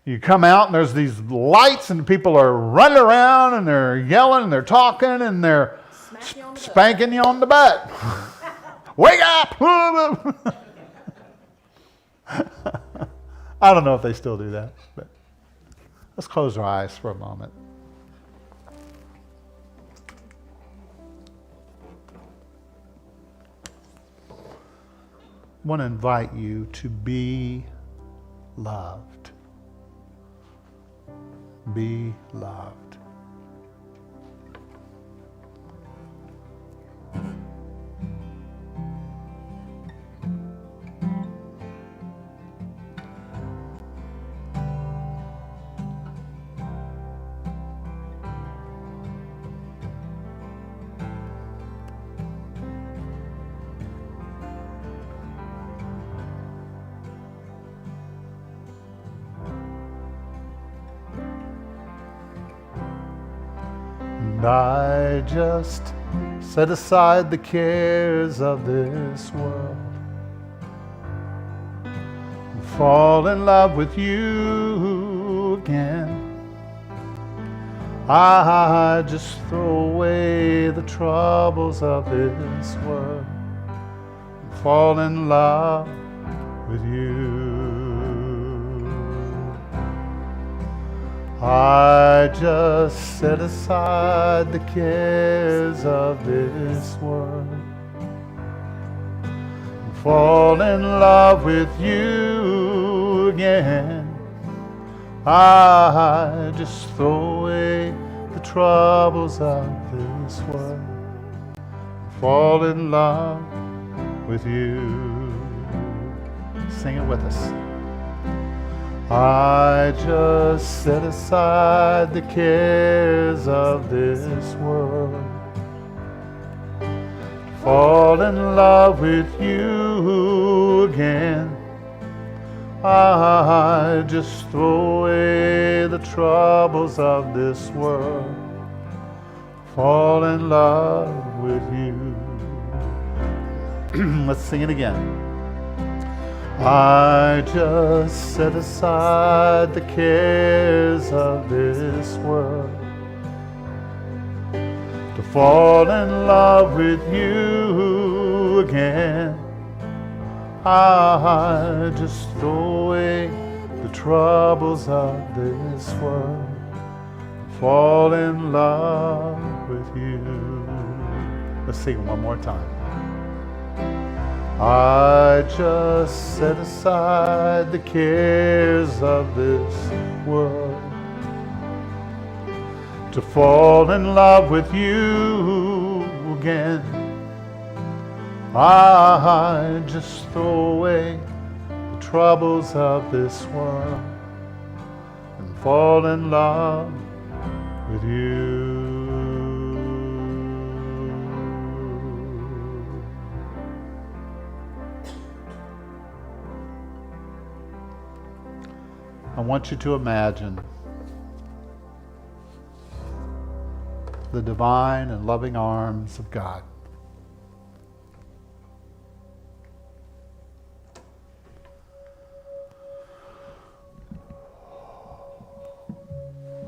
You come out and there's these lights and people are running around and they're yelling and they're talking and they're spanking you on the butt. Wake up! I don't know if they still do that, but let's close our eyes for a moment. I want to invite you to be loved. Be loved. And I just set aside the cares of this world and fall in love with you again. I just throw away the troubles of this world and fall in love with you. I just set aside the cares of this world and fall in love with you again. I just throw away the troubles of this world and fall in love with you. Sing it with us. I just set aside the cares of this world to fall in love with you again. I just throw away the troubles of this world, fall in love with you. Let's sing it again. I just set aside the cares of this world to fall in love with you again. I just throw away the troubles of this world and fall in love with you. Let's sing it one more time. I just set aside the cares of this world to fall in love with you again. I just throw away the troubles of this world and fall in love with you. I want you to imagine the divine and loving arms of God.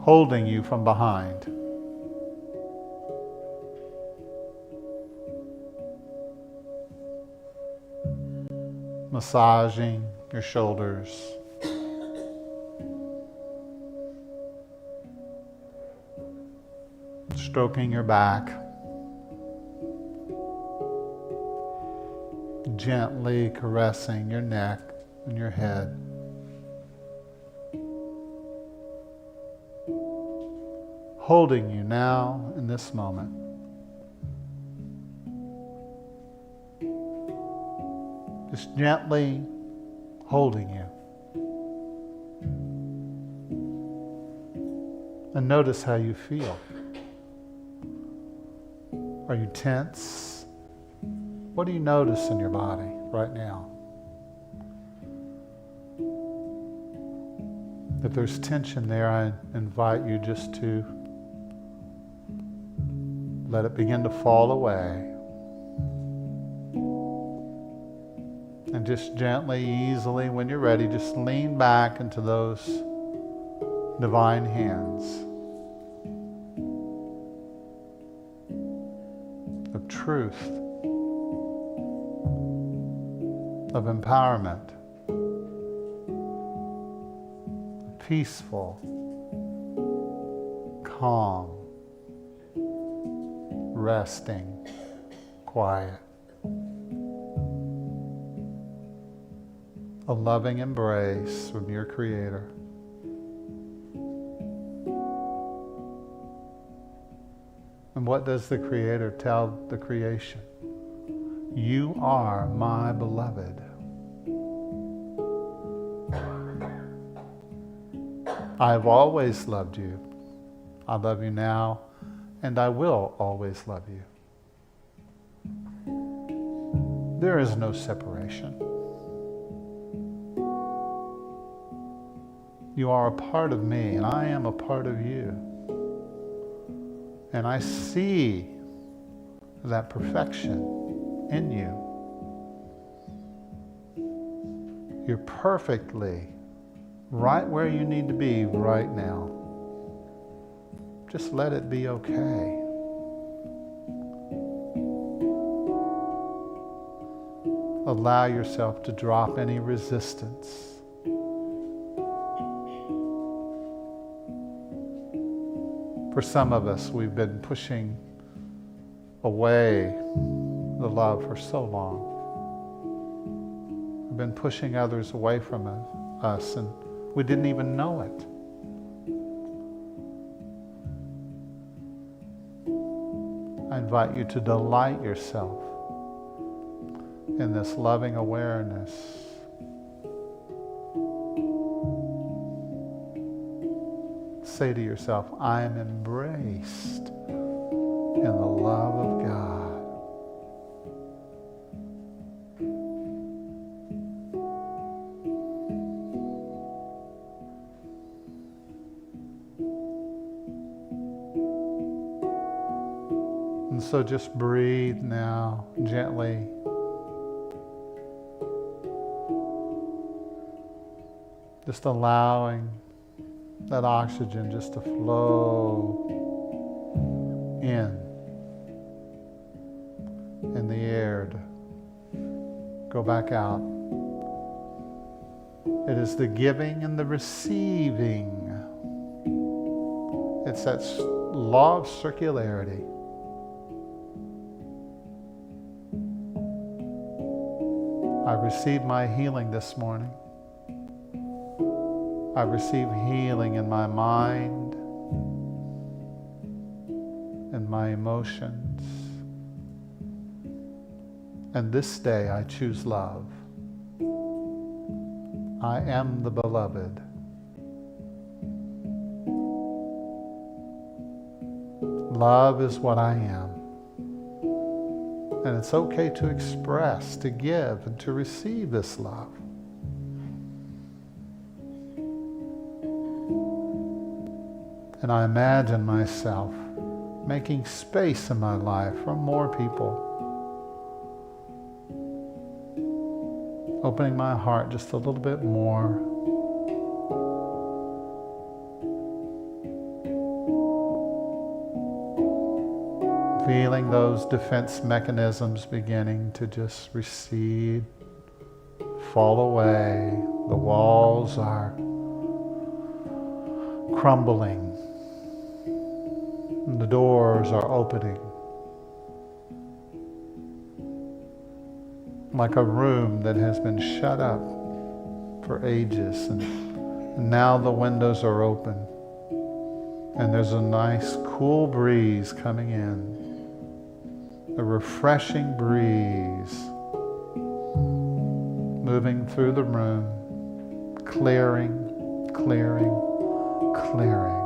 Holding you from behind. Massaging your shoulders. Stroking your back. Gently caressing your neck and your head. Holding you now in this moment. Just gently holding you. And notice how you feel. Are you tense? What do you notice in your body right now? If there's tension there, I invite you just to let it begin to fall away. And just gently, easily, when you're ready, just lean back into those divine hands of truth, of empowerment, peaceful, calm, resting, quiet. A loving embrace from your Creator. And what does the Creator tell the creation? You are my beloved. I've always loved you. I love you now, and I will always love you. There is no separation. You are a part of me, and I am a part of you. And I see that perfection in you. You're perfectly right where you need to be right now. Just let it be okay. Allow yourself to drop any resistance. For some of us, we've been pushing away the love for so long. We've been pushing others away from us, and we didn't even know it. I invite you to delight yourself in this loving awareness. Say to yourself, I am embraced in the love of God. And so just breathe now gently. Just allowing that oxygen just to flow in the air to go back out. It is the giving and the receiving. It's that law of circularity. I received my healing this morning. I receive healing in my mind and my emotions. And this day I choose love. I am the beloved. love is what I am. And it's okay to express, to give, and to receive this love. And I imagine myself making space in my life for more people. Opening my heart just a little bit more. Feeling those defense mechanisms beginning to just recede, fall away. The walls are crumbling. And the doors are opening. Like a room that has been shut up for ages, and now the windows are open. And there's a nice cool breeze coming in. A refreshing breeze moving through the room, clearing, clearing, clearing.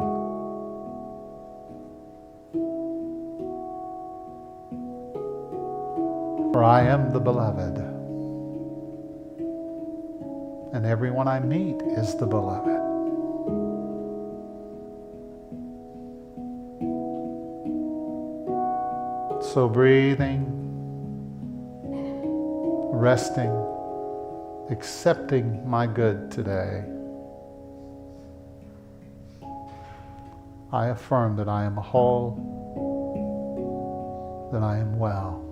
For I am the beloved, and everyone I meet is the beloved. So breathing, resting, accepting my good today, I affirm that I am whole, that I am well.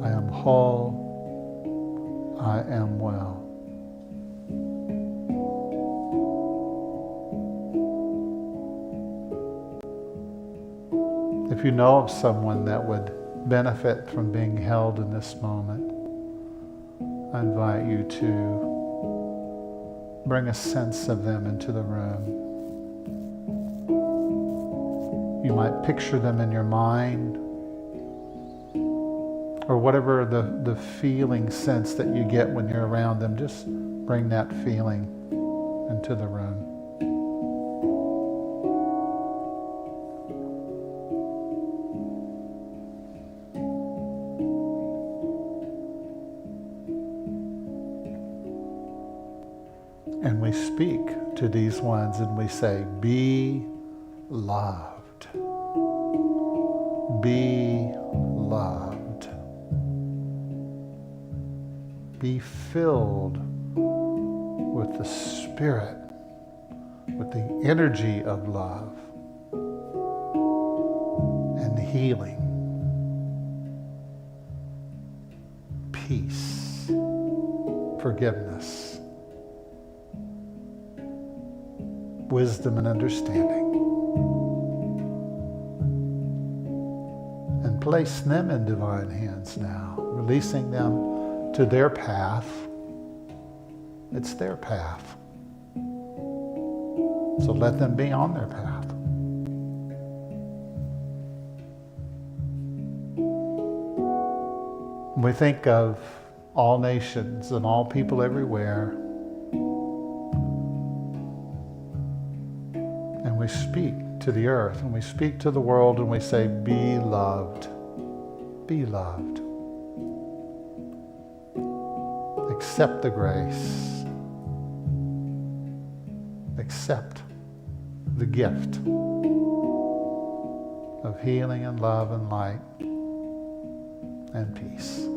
I am whole, I am well. If you know of someone that would benefit from being held in this moment, I invite you to bring a sense of them into the room. You might picture them in your mind, or whatever the feeling sense that you get when you're around them, just bring that feeling into the room. And we speak to these ones and we say, be loved. Be loved. Be filled with the Spirit, with the energy of love and healing, peace, forgiveness, wisdom and understanding. And place them in divine hands now, releasing them to their path. It's their path. So let them be on their path. We think of all nations and all people everywhere, and we speak to the earth, and we speak to the world, and we say, be loved. Be loved. Accept the grace. Accept the gift of healing and love and light and peace.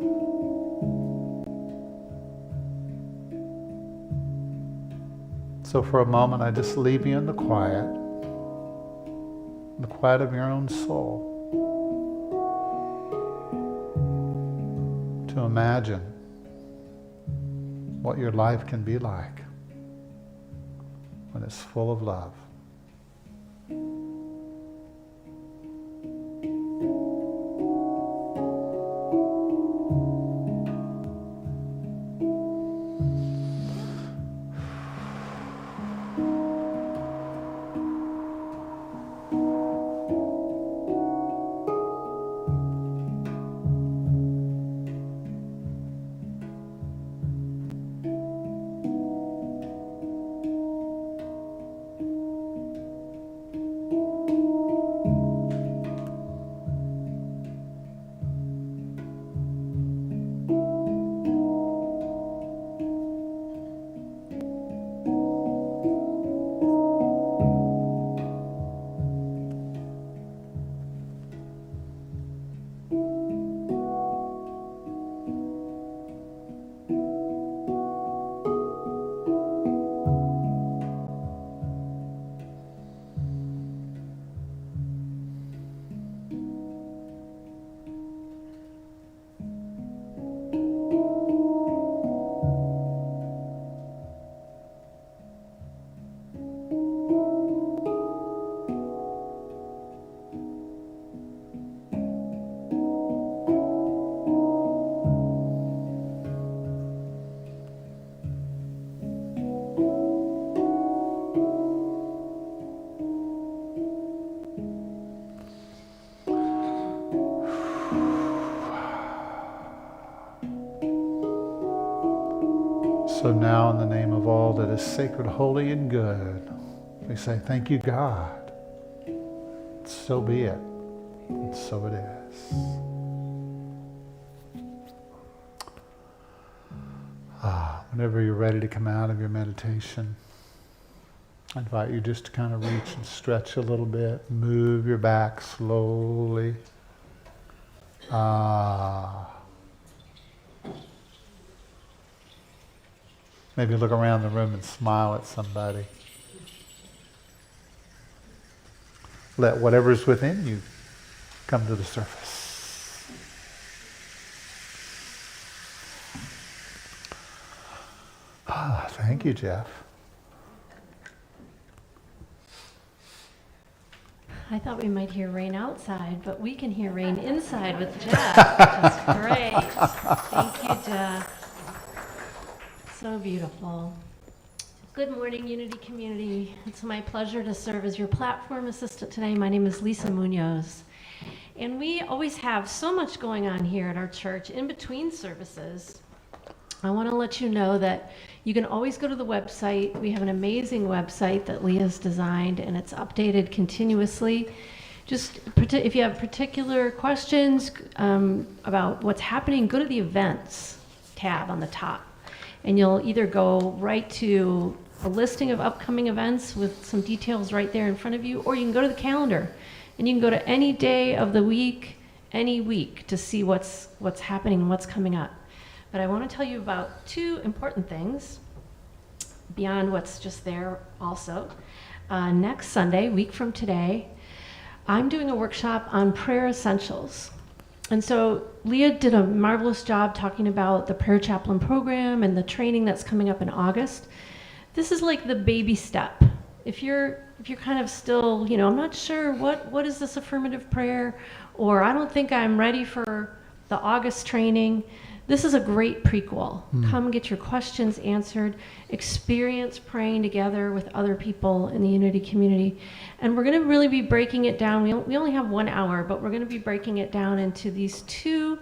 So for a moment, I just leave you in the quiet of your own soul, to imagine what your life can be like when it's full of love. So now, in the name of all that is sacred, holy, and good, we say, thank you, God. So be it. And so it is. Whenever you're ready to come out of your meditation, I invite you just to kind of reach and stretch a little bit. Move your back slowly. Maybe look around the room and smile at somebody. Let whatever's within you come to the surface. Thank you, Jeff. I thought we might hear rain outside, but we can hear rain inside with Jeff, which is great. Thank you, Jeff. So beautiful. Good morning, Unity Community. It's my pleasure to serve as your platform assistant today. My name is Lisa Munoz. And we always have so much going on here at our church in between services. I want to let you know that you can always go to the website. We have an amazing website that Leah's designed, and it's updated continuously. Just if you have particular questions about what's happening, go to the events tab on the top, and you'll either go right to a listing of upcoming events with some details right there in front of you, or you can go to the calendar, and you can go to any day of the week, any week, to see what's happening and what's coming up. But I want to tell you about two important things beyond what's just there also. Next Sunday, week from today, I'm doing a workshop on prayer essentials. And so Leah did a marvelous job talking about the prayer chaplain program and the training that's coming up in August. This is like the baby step. If you're kind of still, I'm not sure what is this affirmative prayer, or I don't think I'm ready for the August training, this is a great prequel. Come get your questions answered, experience praying together with other people in the Unity community. And we're going to really be breaking it down. We only have 1 hour, but we're going to be breaking it down into these two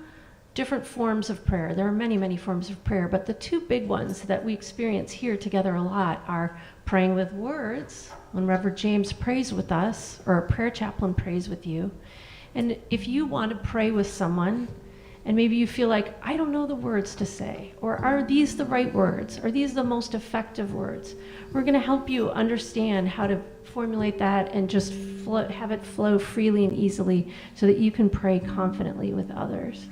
different forms of prayer. There are many, many forms of prayer, but the two big ones that we experience here together a lot are praying with words, when Reverend James prays with us, or a prayer chaplain prays with you. And if you want to pray with someone, and maybe you feel like, I don't know the words to say, or are these the right words? Are these the most effective words? We're going to help you understand how to formulate that and just have it flow freely and easily so that you can pray confidently with others.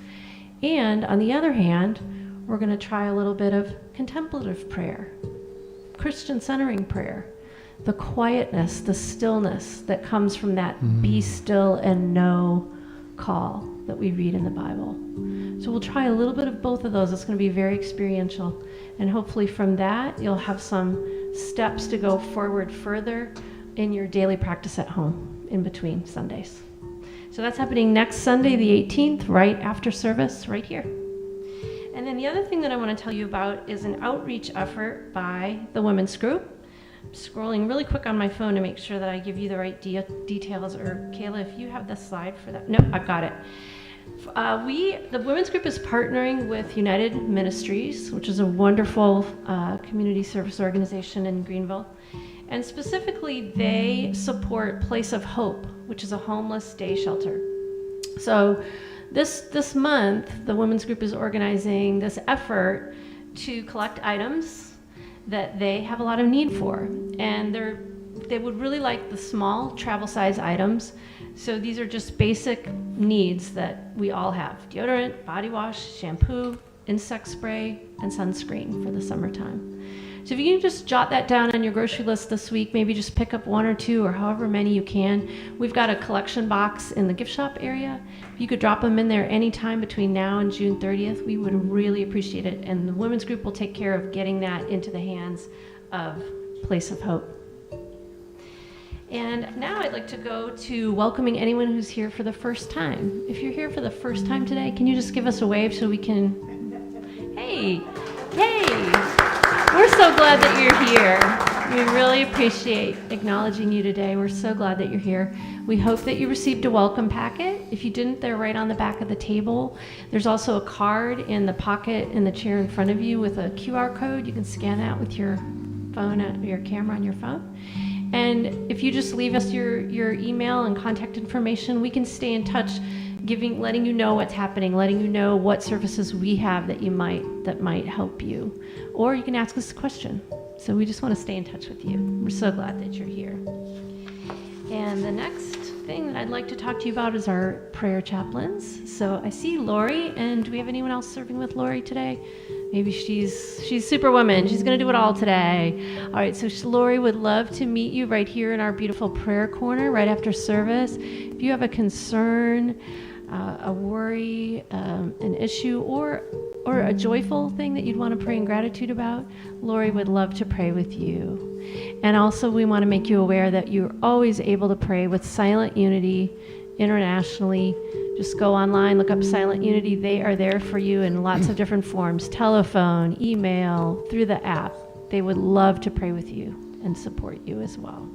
And on the other hand, we're going to try a little bit of contemplative prayer, Christian centering prayer, the quietness, the stillness that comes from that be still and know call that we read in the Bible. So we'll try a little bit of both of those. It's going to be very experiential. And hopefully from that, you'll have some steps to go forward further in your daily practice at home in between Sundays. So that's happening next Sunday, the 18th, right after service, right here. And then the other thing that I want to tell you about is an outreach effort by the women's group. I'm scrolling really quick on my phone to make sure that I give you the right details. Or Kayla, if you have the slide for that. Nope, I've got it. The women's group is partnering with United Ministries, which is a wonderful community service organization in Greenville. And specifically, they support Place of Hope, which is a homeless day shelter. So this month, the women's group is organizing this effort to collect items that they have a lot of need for. And they would really like the small travel size items. So these are just basic needs that we all have: deodorant, body wash, shampoo, insect spray, and sunscreen for the summertime. So if you can just jot that down on your grocery list this week, maybe just pick up 1 or 2 or however many you can. We've got a collection box in the gift shop area. If you could drop them in there anytime between now and June 30th, we would really appreciate it. And the women's group will take care of getting that into the hands of Place of Hope. And now I'd like to go to welcoming anyone who's here for the first time. If you're here for the first time today, can you just give us a wave so we can... Hey! We're so glad that you're here. We really appreciate acknowledging you today. We're so glad that you're here. We hope that you received a welcome packet. If you didn't, they're right on the back of the table. There's also a card in the pocket in the chair in front of you with a QR code. You can scan that with your phone, your camera on your phone. And if you just leave us your email and contact information, we can stay in touch, letting you know what's happening, letting you know what services we have that might help you. Or you can ask us a question. So we just want to stay in touch with you. We're so glad that you're here. And the next thing that I'd like to talk to you about is our prayer chaplains. So I see Lori, and do we have anyone else serving with Lori today? Maybe she's Superwoman. She's going to do it all today. All right, so Lori would love to meet you right here in our beautiful prayer corner right after service. If you have a concern, a worry, an issue, or a joyful thing that you'd want to pray in gratitude about, Lori would love to pray with you. And also we want to make you aware that you're always able to pray with Silent Unity internationally. Just go online, look up Silent Unity. They are there for you in lots of different forms: telephone, email, through the app. They would love to pray with you and support you as well.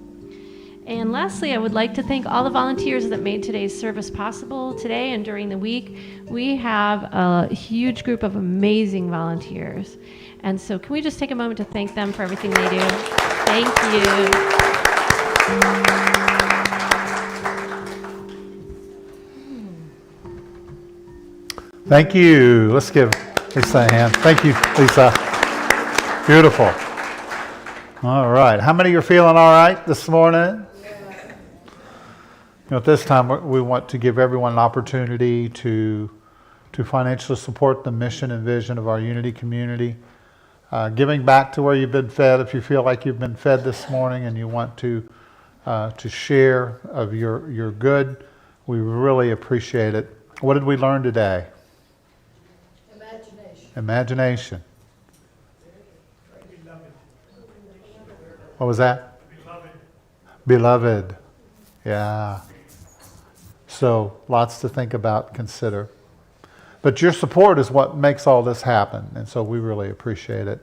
And lastly, I would like to thank all the volunteers that made today's service possible. Today and during the week, we have a huge group of amazing volunteers. And so can we just take a moment to thank them for everything they do? Thank you. Thank you. Let's give Lisa a hand. Thank you, Lisa. Beautiful. All right. How many are feeling all right this morning? At this time, we want to give everyone an opportunity to financially support the mission and vision of our Unity community. Giving back to where you've been fed. If you feel like you've been fed this morning and you want to share of your good, we really appreciate it. What did we learn today? Imagination. What was that? Beloved. Yeah. So lots to think about, consider. But your support is what makes all this happen, and so we really appreciate it.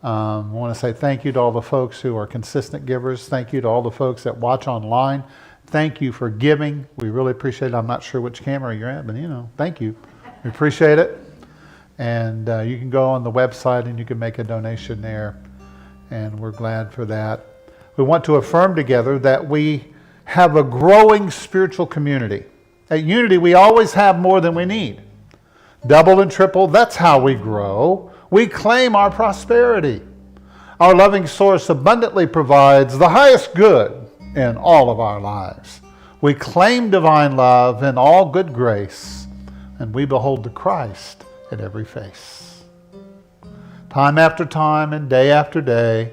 I want to say thank you to all the folks who are consistent givers. Thank you to all the folks that watch online. Thank you for giving. We really appreciate it. I'm not sure which camera you're at, but thank you. We appreciate it. And you can go on the website and you can make a donation there, and we're glad for that. We want to affirm together that we have a growing spiritual community. At Unity, we always have more than we need. Double and triple, that's how we grow. We claim our prosperity. Our loving source abundantly provides the highest good in all of our lives. We claim divine love in all good grace, and we behold the Christ at every face. Time after time and day after day,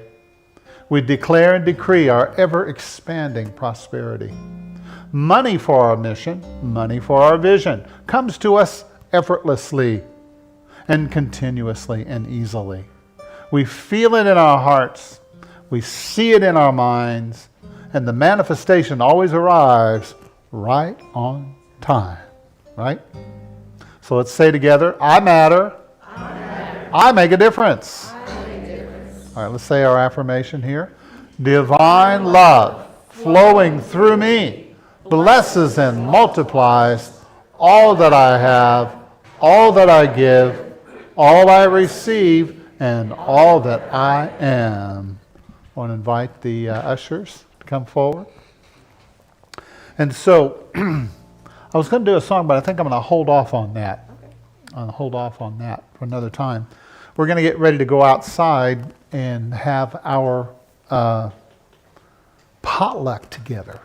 we declare and decree our ever-expanding prosperity. Money for our mission, money for our vision, comes to us effortlessly and continuously and easily. We feel it in our hearts, we see it in our minds, and the manifestation always arrives right on time, right? So let's say together, I matter. I make a difference. All right, let's say our affirmation here. Divine love flowing through me blesses and multiplies all that I have, all that I give, all I receive, and all that I am. I want to invite the ushers to come forward. And so, I was going to do a song, but I think I'm going to hold off on that. I'm going to hold off on that for another time. We're going to get ready to go outside and have our potluck together.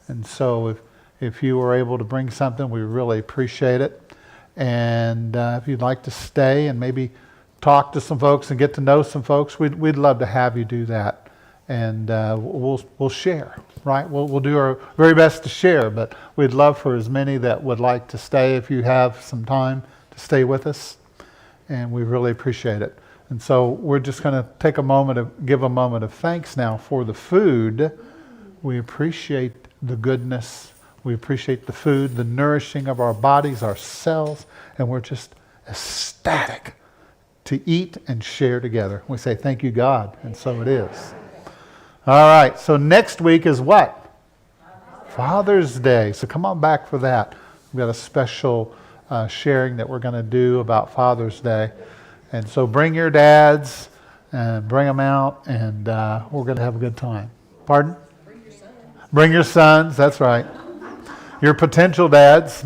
And so if you were able to bring something, we really appreciate it. And if you'd like to stay and maybe talk to some folks and get to know some folks, we'd love to have you do that. And we'll share, right? We'll do our very best to share, but we'd love for as many that would like to stay, if you have some time to stay with us. And we really appreciate it. And so we're just going to take a moment to give a moment of thanks now for the food. We appreciate the goodness. We appreciate the food, the nourishing of our bodies, our cells, and we're just ecstatic to eat and share together. We say, thank you, God, and so it is. All right, so next week is what? Father's Day. So come on back for that. We've got a special sharing that we're going to do about Father's Day. And so bring your dads and bring them out, and we're going to have a good time. Pardon? Bring your sons. Bring your sons, that's right. Your potential dads.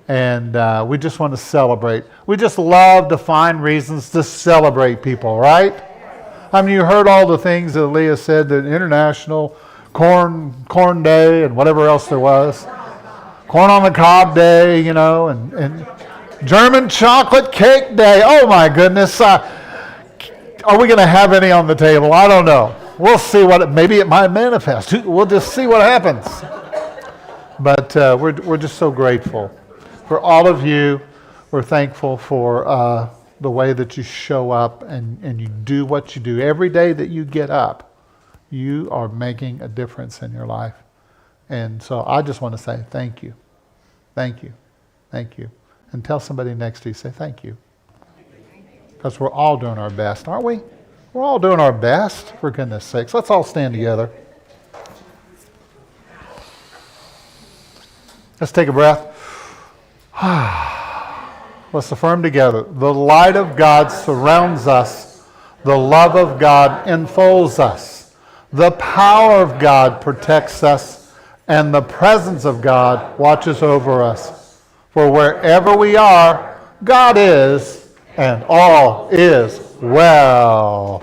And we just want to celebrate. We just love to find reasons to celebrate people, right? I mean, you heard all the things that Leah said, the International Corn Day and whatever else there was. Corn on the Cob Day, and German Chocolate Cake Day. Oh, my goodness. Are we going to have any on the table? I don't know. We'll see maybe it might manifest. We'll just see what happens. But we're just so grateful for all of you. We're thankful for the way that you show up and you do what you do. Every day that you get up, you are making a difference in your life. And so I just want to say thank you. Thank you. Thank you. And tell somebody next to you, say thank you. Because we're all doing our best, aren't we? We're all doing our best, for goodness sakes. Let's all stand together. Let's take a breath. Let's affirm together. The light of God surrounds us. The love of God enfolds us. The power of God protects us. And the presence of God watches over us. For wherever we are, God is, and all is well.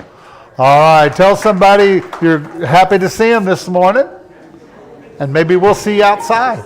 All right, tell somebody you're happy to see them this morning. And maybe we'll see you outside.